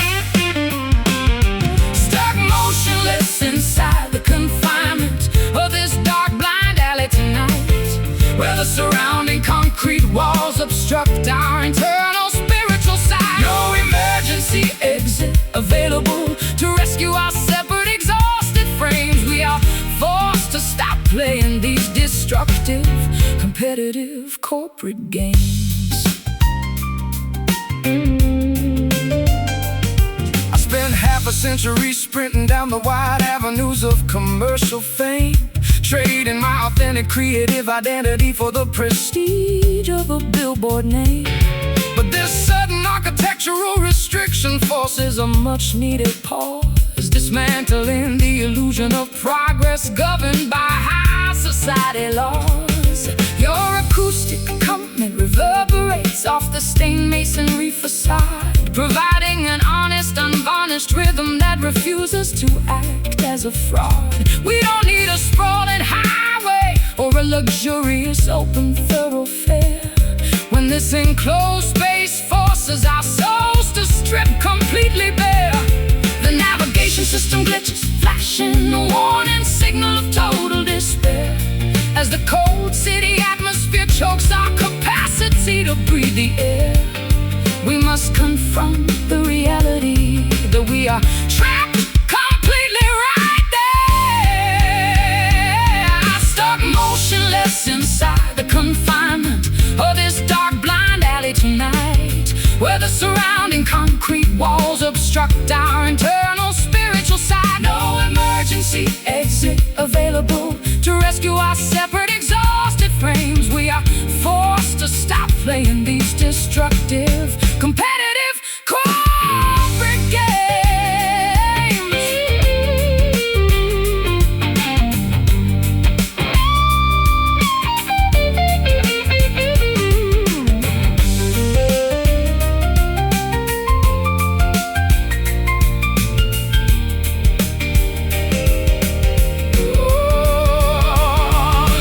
Stuck motionless inside the confinement of this dark blind alley tonight, where the surrounding concrete walls obstruct our internal spiritual side. No emergency exit available to rescue our separate exhausted frames. We are forced to stop playing these destructive, competitive corporate games. I spent half a century sprinting down the wide avenues of commercial fame, trading my authentic creative identity for the prestige of a billboard name. But this sudden architectural restriction forces a much-needed pause, dismantling the illusion of progress governed by high society laws. Your acoustic comment reverberates off the stained masonry facade, providing an honest, unvarnished rhythm that refuses to act as a fraud. We don't need a sprawling highway or a luxurious open thoroughfare when this enclosed space forces our souls to strip completely bare. The navigation system glitches, flashing a warning signal of total despair. As the cold city atmosphere chokes our capacity to breathe the air, we must confront the reality that we are trapped completely right there. Stuck motionless inside the confinement of this dark blind alley tonight, where the surrounding concrete walls obstruct our internal spiritual side. No emergency exit available to rescue our separate exhausted frames. We are forced to stop playing these destructive, competitive corporate games.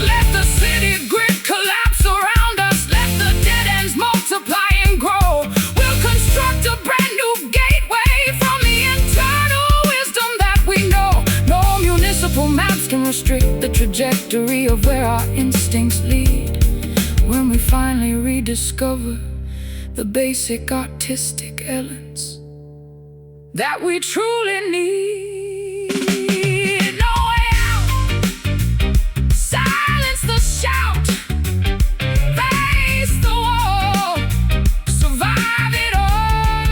Let the city grid collapse around us, let the dead ends multiply and grow. We'll construct a brand new gateway from the internal wisdom that we know. No municipal maps can restrict the trajectory of where our instincts lead. When we finally rediscover the basic artistic elements that we truly need. No way out. Silence the shout. Face the wall. Survive it all.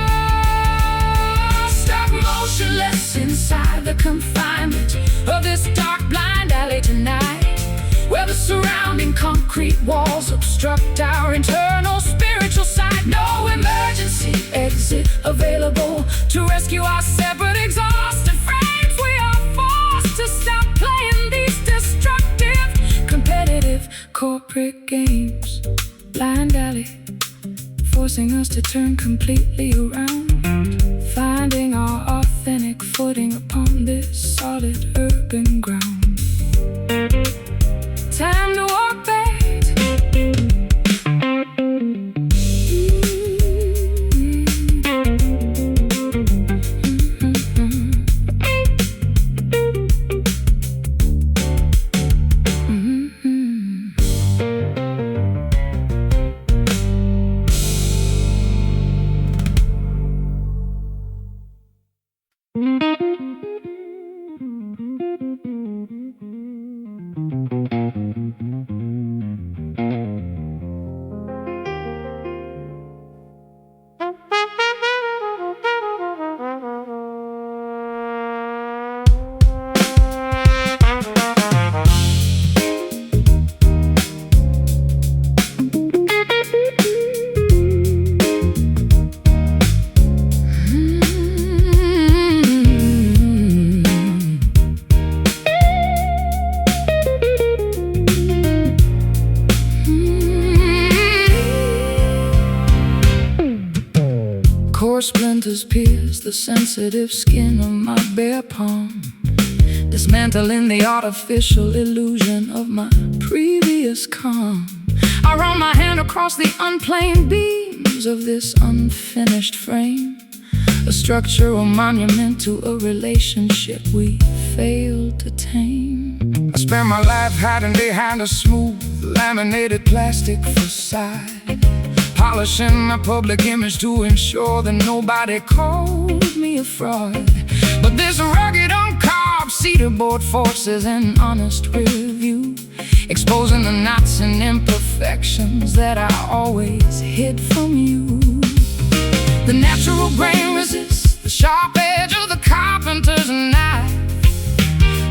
Stuck motionless inside the confinement of this dark blind alley tonight, where the surrounding concrete walls obstruct our internal spiritual side. No emergency exit available to rescue our separate exhausted frames. We are forced to stop playing these destructive, competitive corporate games. Blind alley, forcing us to turn completely around, finding our authentic footing upon this solid urban ground. Time to walk back. razors pierce the sensitive skin of my bare palm, dismantling the artificial illusion of my previous calm. I run my hand across the unplaned beams of this unfinished frame, a structural monument to a relationship we failed to tame. I spent my life hiding behind a smooth, laminated plastic facade, polishing my public image to ensure that nobody called me a fraud. But this rugged, uncarved cedar board forces an honest review, exposing the knots and imperfections that I always hid from you. The natural grain resists the sharp edge of the carpenter's knife,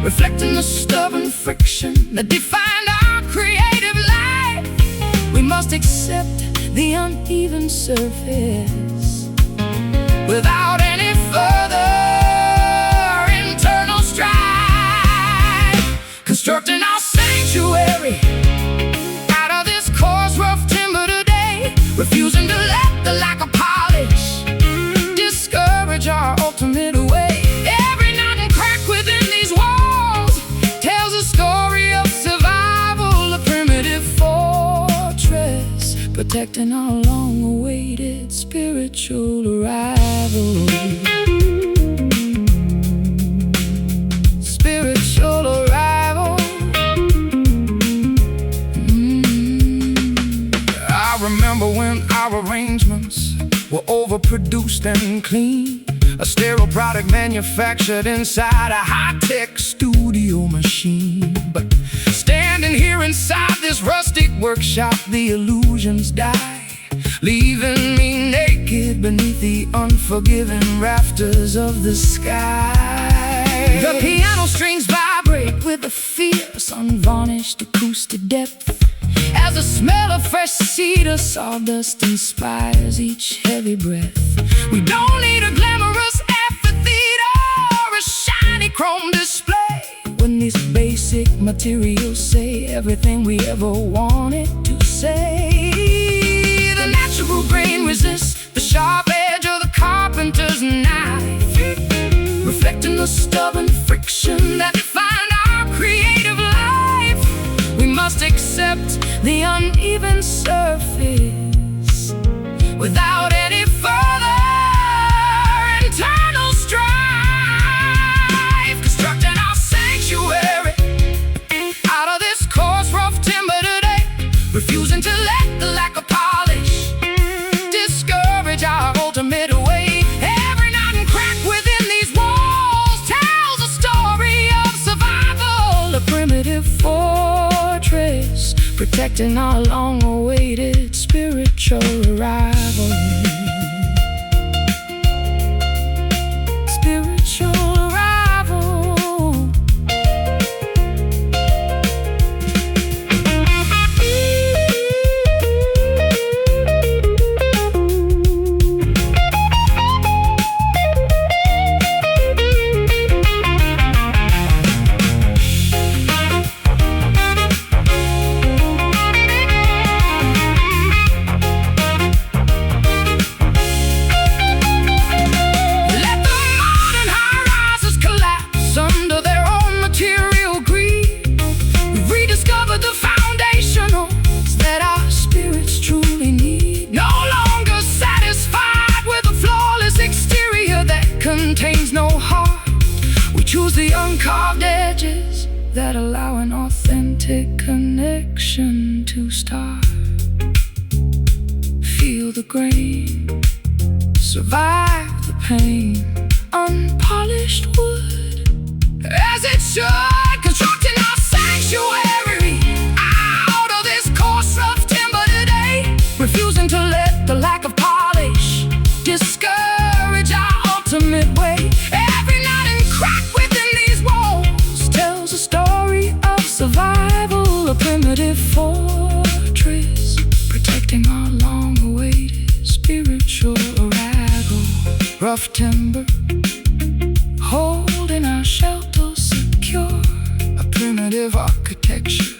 reflecting the stubborn friction that defined our creative life. We must accept the uneven surface without any further internal strife, constructing our sanctuary out of this coarse, rough timber today, refusing to let the lack of polish discourage our ultimate way. Every knot and crack within these walls tells a story of survival, a primitive fortress protecting our long-awaited spiritual arrival. Spiritual arrival. I remember when our arrangements were overproduced and clean, a sterile product manufactured inside a high-tech studio machine. But standing here inside this rustic workshop, the illusions die, leaving me naked beneath the unforgiving rafters of the sky. The piano strings vibrate with a fierce, unvarnished acoustic depth, as the smell of fresh cedar sawdust inspires each heavy breath. We don't need a glamorous amphitheater or a shiny chrome display when these basic materials say everything we ever wanted to say. The natural grain resists the sharp edge of the carpenter's knife, reflecting the stubborn friction that defined our creative life. We must accept the uneven surface without any further internal strife, constructing our sanctuary out of this coarse, rough timber today, refusing to let the lack of polish discourage our ultimate way. Every knot and crack within these walls tells a story of survival, a primitive fortress protecting our long-awaited spiritual arrival. Spiritual arrival. Contains no heart. We choose the uncarved edges that allow an authentic connection to start. Feel the grain, survive the pain, unpolished wood as it should, constructing our sanctuary out of this coarse, rough timber today, refusing to let the lack of polish discourage our ultimate way. Every knot and crack within these walls tells a story of survival, a primitive fortress protecting our long-awaited spiritual arrival. Rough timber holding our shelter secure, a primitive architecture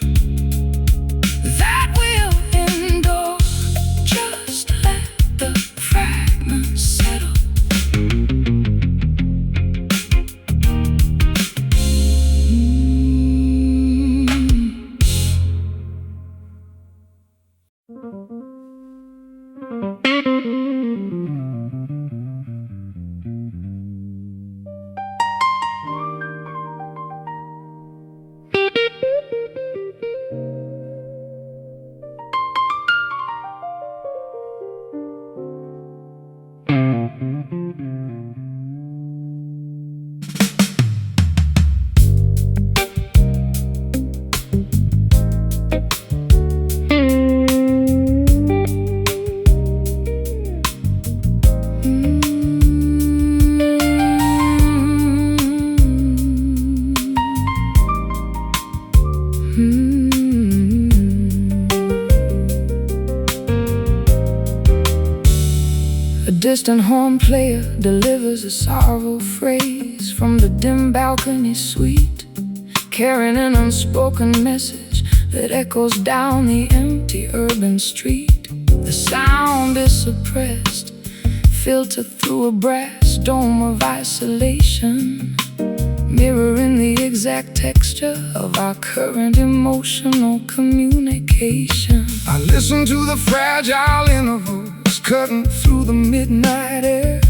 that will endure. Just let the fragments settle distant horn player delivers a sorrowful phrase from the dim balcony suite, carrying an unspoken message that echoes down the empty urban street. The sound is suppressed, filtered through a brass dome of isolation, mirroring the exact texture of our current emotional communication. I listen to the fragile intervals cutting through the midnight air,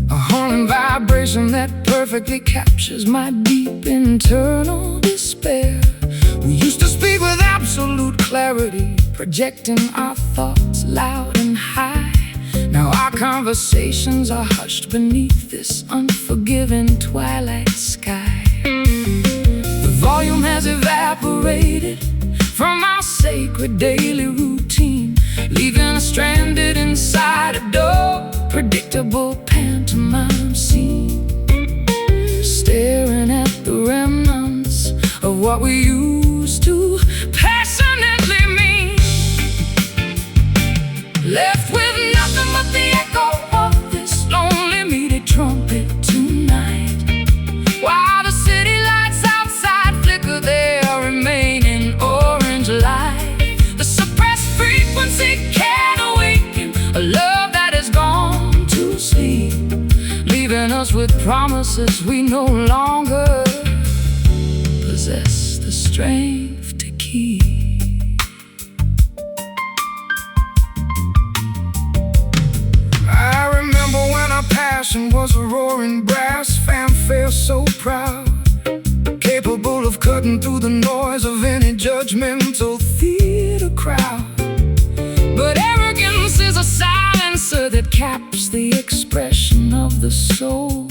a haunting vibration that perfectly captures my deep internal despair. We used to speak with absolute clarity, projecting our thoughts loud and high. Now our conversations are hushed beneath this unforgiving twilight sky. The volume has evaporated from our sacred daily routine, leaving us stranded inside a dull, predictable pantomime scene, staring at the remnants of what we used to passionately mean, left with nothing but the echo of this lonely muted trumpet tonight. While the city lights outside flicker their remaining orange light, the suppressed frequency can awaken a love that has gone to sleep, leaving us with promises we no longer possess the strength to keep. I remember when our passion was a roaring brass fanfare so proud, capable of cutting through the noise of any judgmental theater crowd. But arrogance is a silencer that caps the expression of the soul,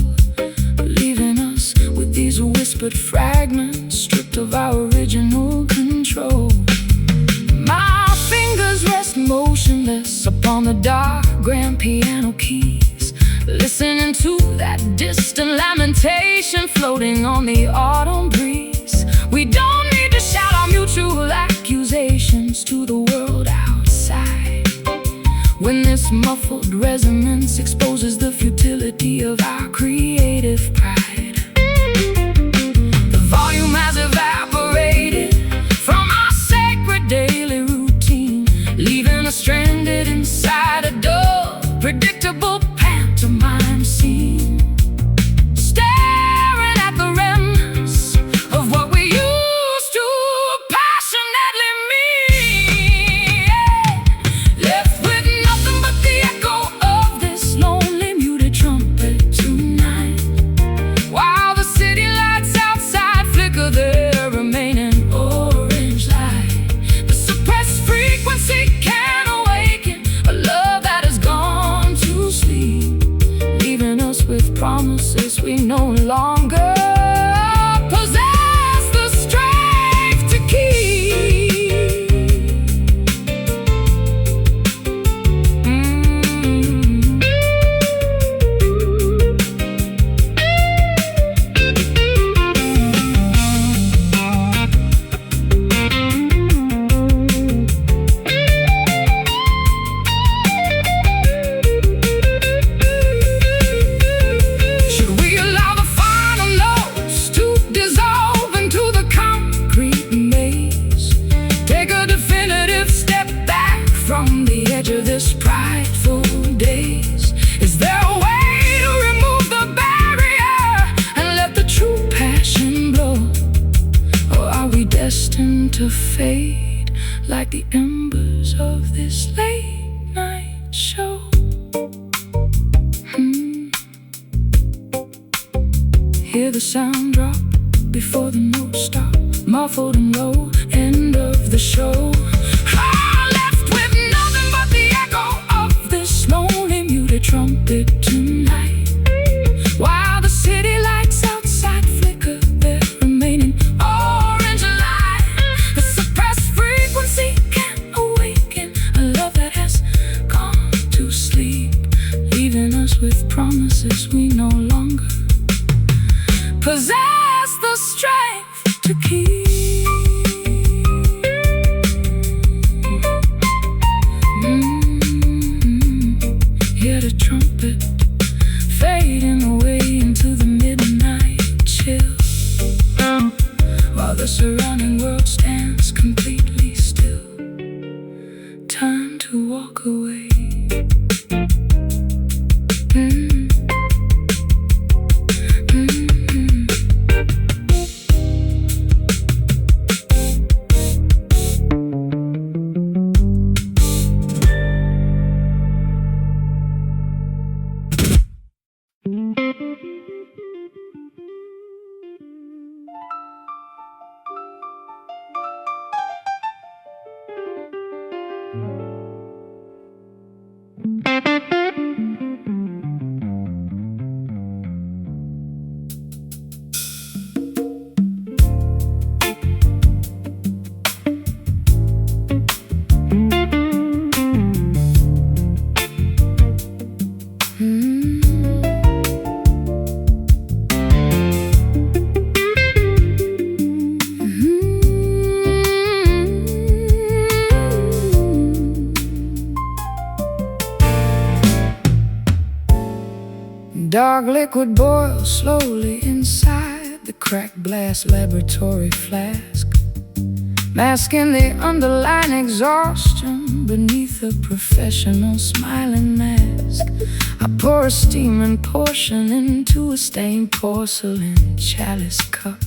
leaving us with these whispered fragments stripped of our original control. My fingers rest motionless upon the dark grand piano keys, listening to that distant lamentation floating on the autumn breeze. We don't need to shout our mutual accusations to the world outside, when this muffled resonance exposes the futility of our creative pride. The volume has evaporated from our sacred daily routine, leaving us stranded inside a dull, predictable pantomime scene, staring at the remnants of what we used to passionately mean, left with nothing but the echo of this lonely muted trumpet tonight. While the city lights outside flicker their remaining orange light, the suppressed frequency can awaken a love that has gone to sleep, leaving us with promises we no longer possess the strength to keep. Should we allow the final notes to dissolve into the concrete maze? Take a definitive step back from the edge of this prideful daze? Is there a way to remove the barrier and let the true passion blow? Or are we destined to fade like the embers of this late night show? Hear the sound drop before the notes stop, muffled and low, end of the show. Ah, left with nothing but the echo of this lonely muted trumpet tonight. While the city lights outside flicker their remaining orange light, the suppressed frequency can awaken a love that has gone to sleep, leaving us with promises we no longer possess the strength to keep. Hear the trumpet The surrounding world stands completely still. Time to walk away. Dark liquid boils slowly inside the cracked glass laboratory flask, masking the underlying exhaustion beneath a professional smiling mask. I pour a steaming portion into a stained porcelain chalice cup,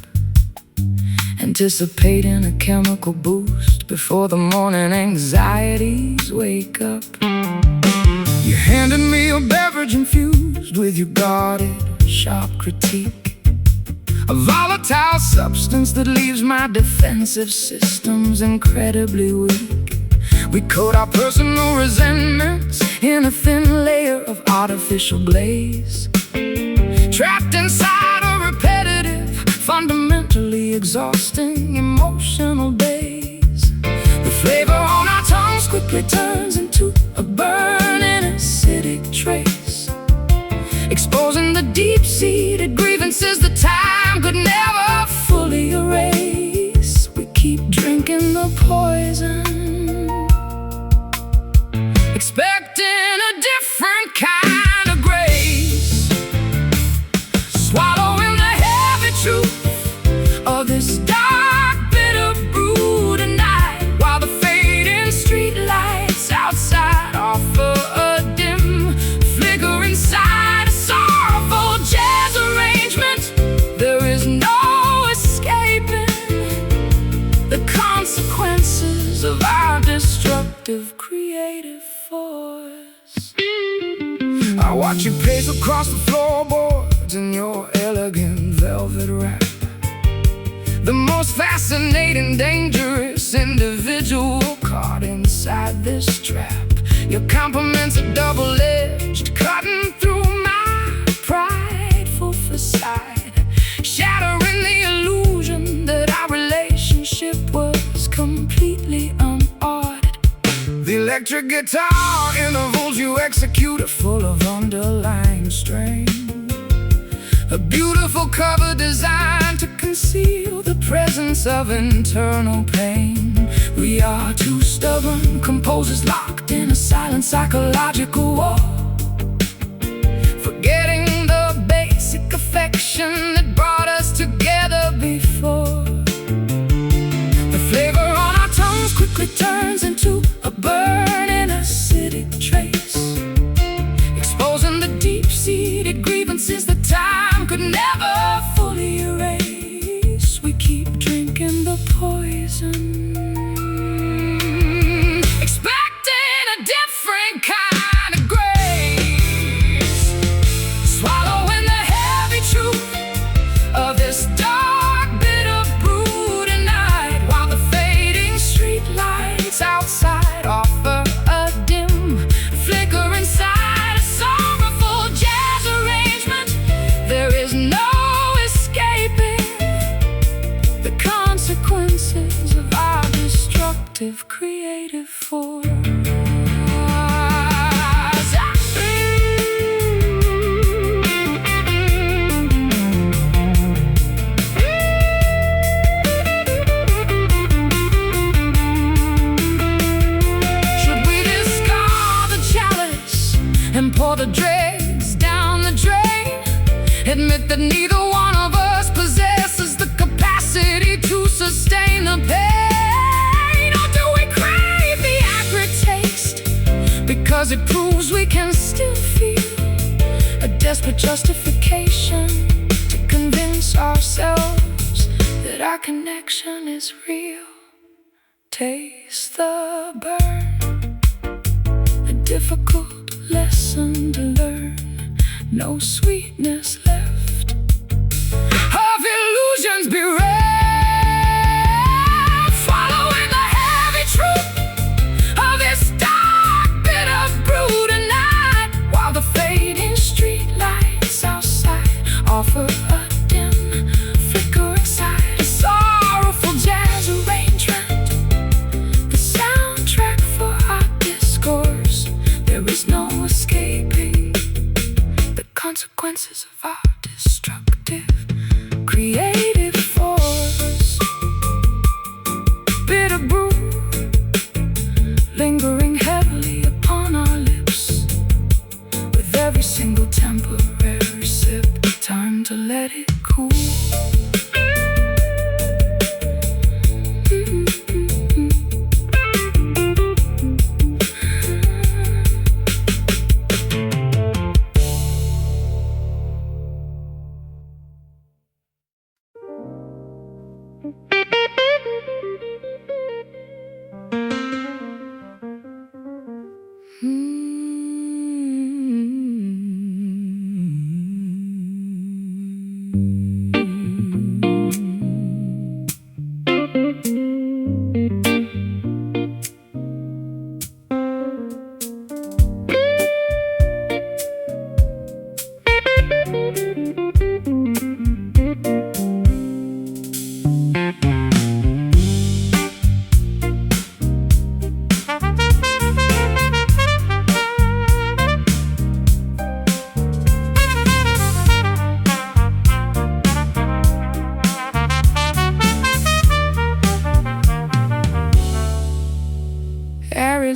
anticipating a chemical boost before the morning anxieties wake up. You handed me a beverage infused with your guarded, sharp critique, a volatile substance that leaves my defensive systems incredibly weak. We coat our personal resentments in a thin layer of artificial glaze, trapped inside a repetitive, fundamentally exhausting emotional daze. The flavor on our tongues quickly turns into a burning acidic trace, exposing the deep-seated grievances that time could never fully erase. We keep drinking the poison, expecting a different kind of grace, swallowing the heavy truth of this dark, bitter brew tonight, while the fading street lights outside offer a dim flicker inside a sorrowful jazz arrangement. There is no escaping the consequences of our destructive creative force. I watch you pace across the floorboards in your elegant velvet wrap, the most fascinating, dangerous individual caught inside this trap. Your compliments are double-edged, cutting through my prideful facade, shattering the illusion that our relationship was completely unordered. The electric guitar intervals you execute are full of underlying strain, a beautiful cover designed to conceal the presence of internal pain. We are two stubborn composers locked in a silent psychological war, forgetting the basic affection that brought us together before. The flavor on our tongues quickly turns into a burning acidic trace, exposing the deep-seated grievances that time could never fully erase. We keep drinking the poison, expecting a different kind of grace, swallowing the heavy truth of this dark, bitter brew tonight, while the fading street lights outside offer a dim flicker inside a sorrowful jazz arrangement. There is no escaping the consequences of our destructive creative force. Should we discard the chalice and pour the dregs down the drain? Admit that neither one of us possesses the capacity to sustain the pain, or do we crave the acrid taste because it proves we can still feel? A desperate justification to convince ourselves that our connection is real. Taste the burn, a difficult lesson to learn. No sweetness left of illusions bereft, following the heavy truth of this dark bit of brew tonight, while the fading street lights outside offer a dim flickering sight. A sorrowful jazz arrangement, the soundtrack for our discourse. There is no escaping the consequences of our destructive creative force. Bitter brew lingering heavily upon our lips, with every single temporary sip. Time to let it cool.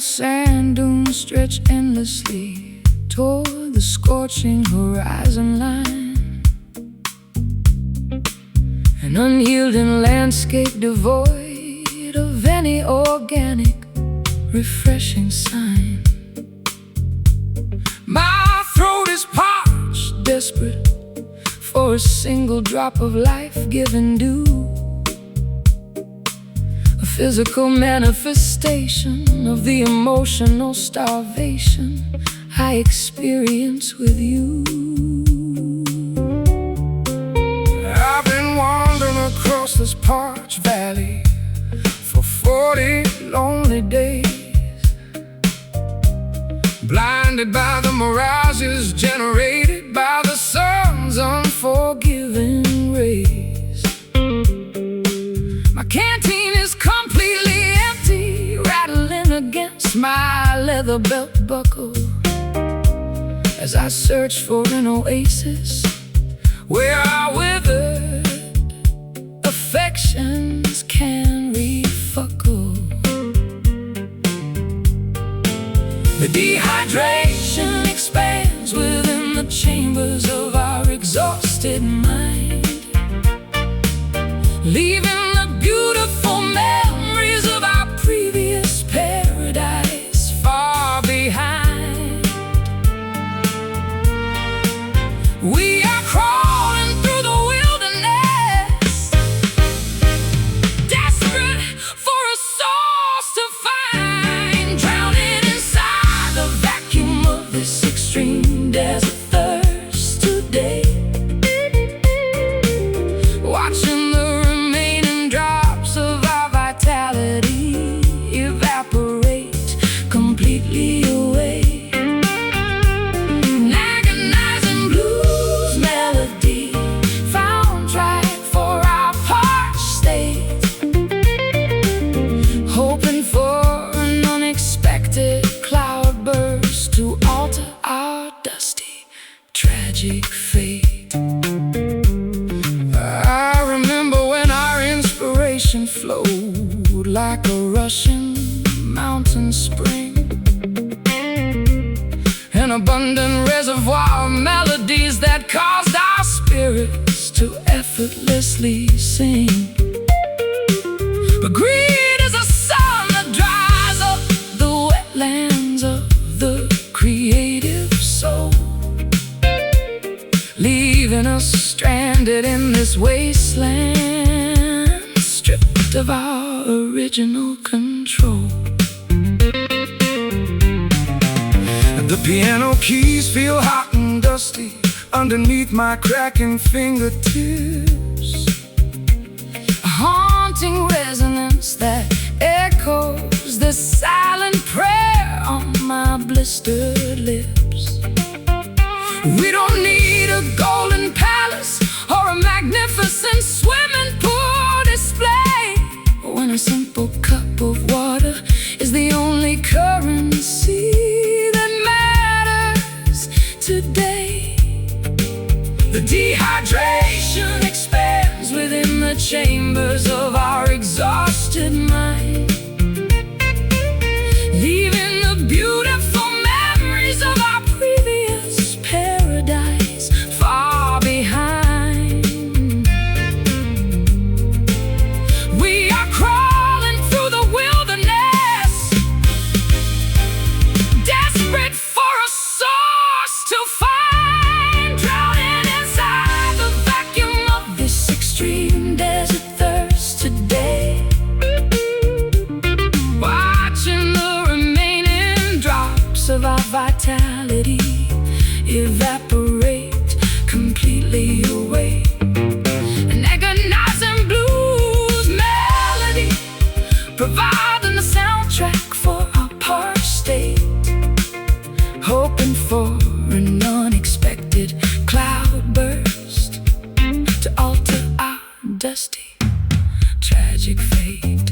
Sand dunes stretch endlessly toward the scorching horizon line, an unyielding landscape devoid of any organic, refreshing sign. My throat is parched, desperate for a single drop of life-giving dew, a physical manifestation of the emotional starvation I experience with you. I've been wandering across this parched valley for 40 lonely days, blinded by the mirages generated by the sun's unforgiving rays. My canteen is completely empty, rattling against my leather belt buckle as I search for an oasis where our withered affections can refuckle. The dehydration expands within the chambers of our exhausted mind, leaving the beautiful memories of our previous paradise far behind. We are crawling through the wilderness, desperate for a source to find, drowning inside the vacuum of this extreme desert thirst today, watching the remaining drops of our vitality evaporate completely away. Agonizing blues melody, soundtrack for our parched state, hoping for an unexpected cloudburst to alter our dusty, tragic fate. I remember when our inspiration flowed like a rushing mountain spring, an abundant reservoir of melodies that caused our spirits to effortlessly sing. But greed is a sun that dries up the wetlands of the creative soul, leaving us stranded in this wasteland, stripped of our original control. The piano keys feel hot and dusty underneath my cracking fingertips, a haunting resonance that echoes the silent prayer on my blistered lips. We don't need a golden palace or a magnificent swimming pool display, when a simple cup of water is the only currency that matters today. The dehydration expands within the chambers of our exhausted mind, leaving the beautiful memories of our previous paradise far behind. We are crawling through the wilderness, desperate for a source to find, drowning inside the vacuum of this extreme desert thirst today. Watching the remaining drops of our vitality evaporate completely away. An agonizing blues melody providing the soundtrack for our parched state, hoping for an unexpected cloud burst to alter our dusty, tragic fate.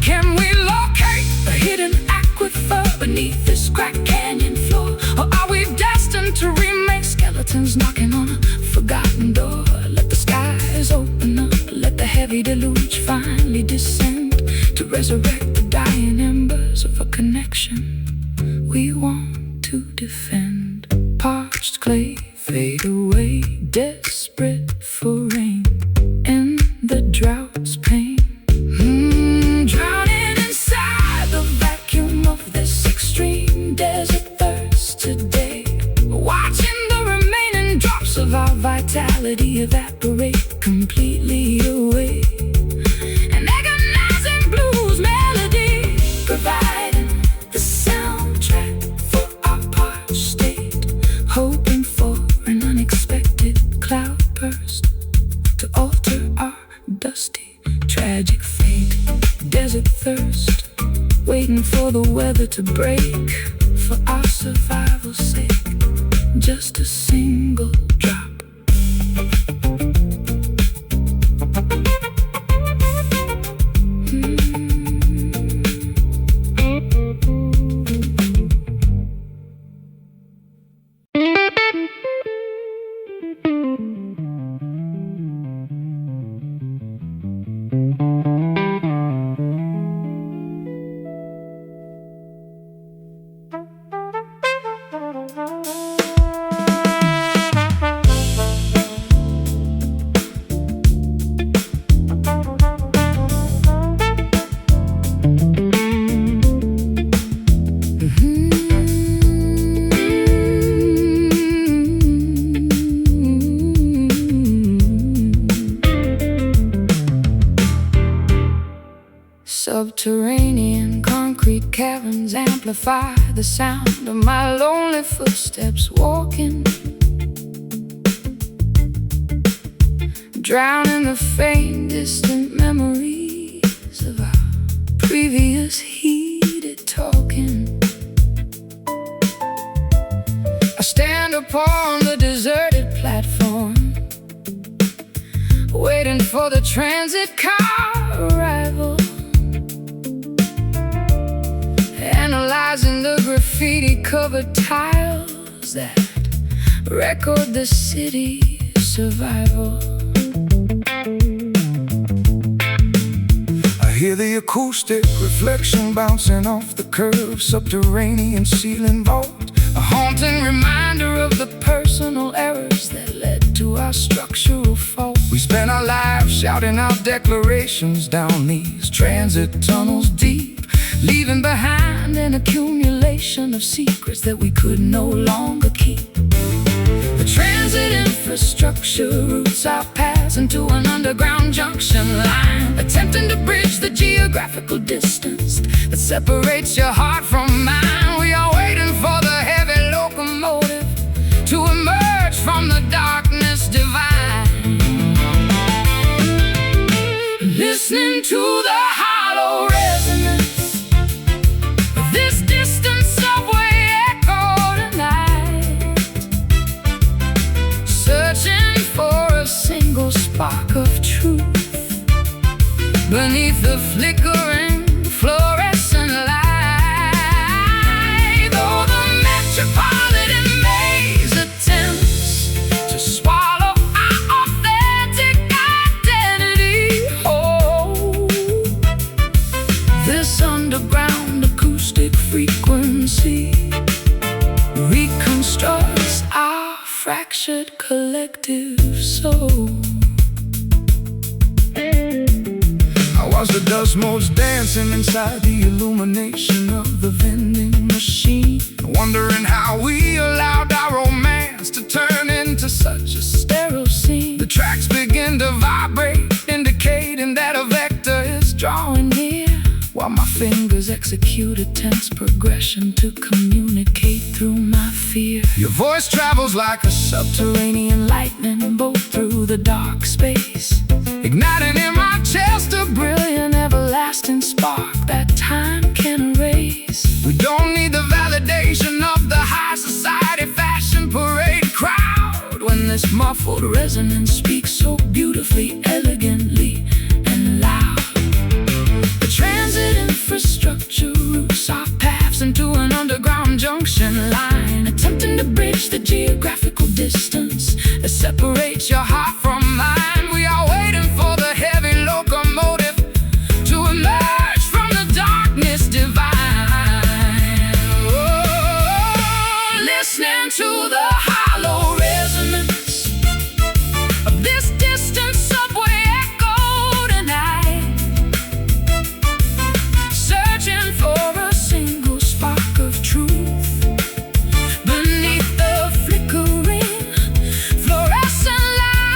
Can we locate a hidden aquifer beneath this cracked canyon floor? Or are we destined to remake skeletons knocking on a forgotten door? Let the skies open up, let the heavy deluge finally descend to resurrect the dying embers of a connection we want to defend. Parched clay fade away, desperate for rain in the drought's pain. Drowning inside the vacuum of this extreme desert thirst today. Watching the remaining drops of our vitality evaporate completely away. An agonizing blues melody providing the soundtrack for our parched state, hoping for an unexpected cloud burst to alter our dusty, tragic fate. Desert thirst, waiting for the weather to break, for our survival's sake, just a single drop. Subterranean concrete caverns amplify the sound of my lonely footsteps walking, drowning the faint distant memories of our previous heated talking. I stand upon the deserted platform, waiting for the transit car arrival, analyzing the graffiti-covered tiles that record the city's survival. A hear the acoustic reflection bouncing off the curved subterranean ceiling vault, a haunting reminder of the personal errors that led to our structural fault. We spent our lives shouting out declarations down these transit tunnels deep, leaving behind an accumulation of secrets that we could no longer keep. The transit infrastructure routes our paths into an underground junction line, attempting to bridge the geographical distance that separates your heart from mine. We are waiting for the heavy locomotive to emerge from the darkness divine, listening to the hollow resonance of this distant subway echo tonight, searching for a single spark of truth beneath the flickering fluorescent light. Though the metropolitan maze attempts to swallow our authentic identity whole, this underground acoustic frequency reconstructs our fractured collective soul. I watch the dust motes dancing inside the illumination of the vending machine, wondering how we allowed our romance to turn into such a sterile scene. The tracks begin to vibrate, indicating that a vector is drawing near, while my fingers execute a tense progression to communicate through my fear. Your voice travels like a subterranean lightning bolt through the dark space, igniting in my chest a brilliant everlasting spark that time can erase. We don't need the validation of the high society fashion parade crowd when this muffled resonance speaks so beautifully, elegantly, and loud. The transit infrastructure routes our paths into an underground junction line, attempting to bridge the geographical distance that separates your heart from mine. We are waiting for the heavy locomotive to emerge from the darkness divine, listening to the hollow resonance of this distant subway echo tonight, searching for a single spark of truth beneath the flickering fluorescent light.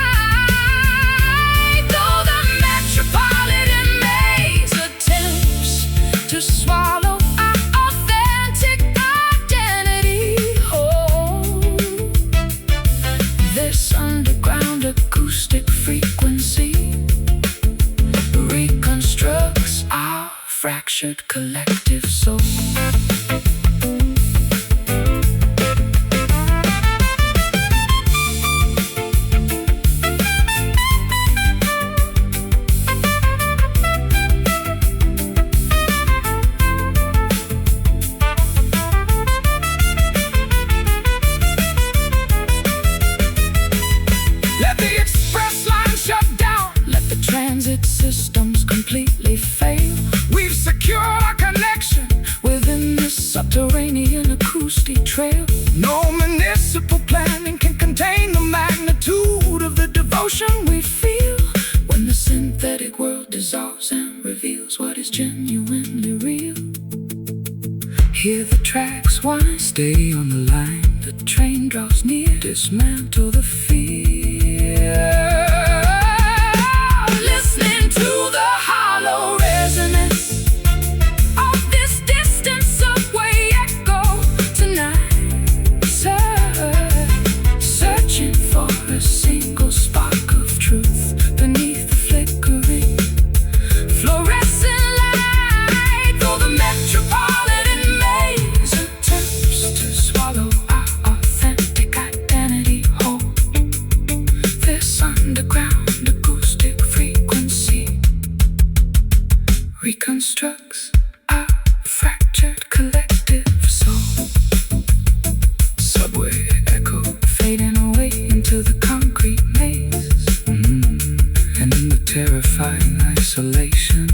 Though the metropolitan maze attempts to swallow our authentic identity whole, this underground acoustic frequency reconstructs our fractured collective soul. Let the express line shut down, let the transit systems completely fail. We've secured our connection within this subterranean acoustic trail. No municipal planning can contain the magnitude of the devotion we feel when the synthetic world dissolves and reveals what is genuinely real. Hear the tracks whine, stay on the line, the train draws near, dismantle the fear. Listening to the hollow resonance of this distant subway echo tonight, searching for a single spark of truth beneath the flickering fluorescent light. Though the metropolitan maze attempts to swallow our authentic identity whole, this underground acoustic frequency reconstructs our fractured collective soul. Subway echo fading away into the concrete maze, and in the terrifying isolation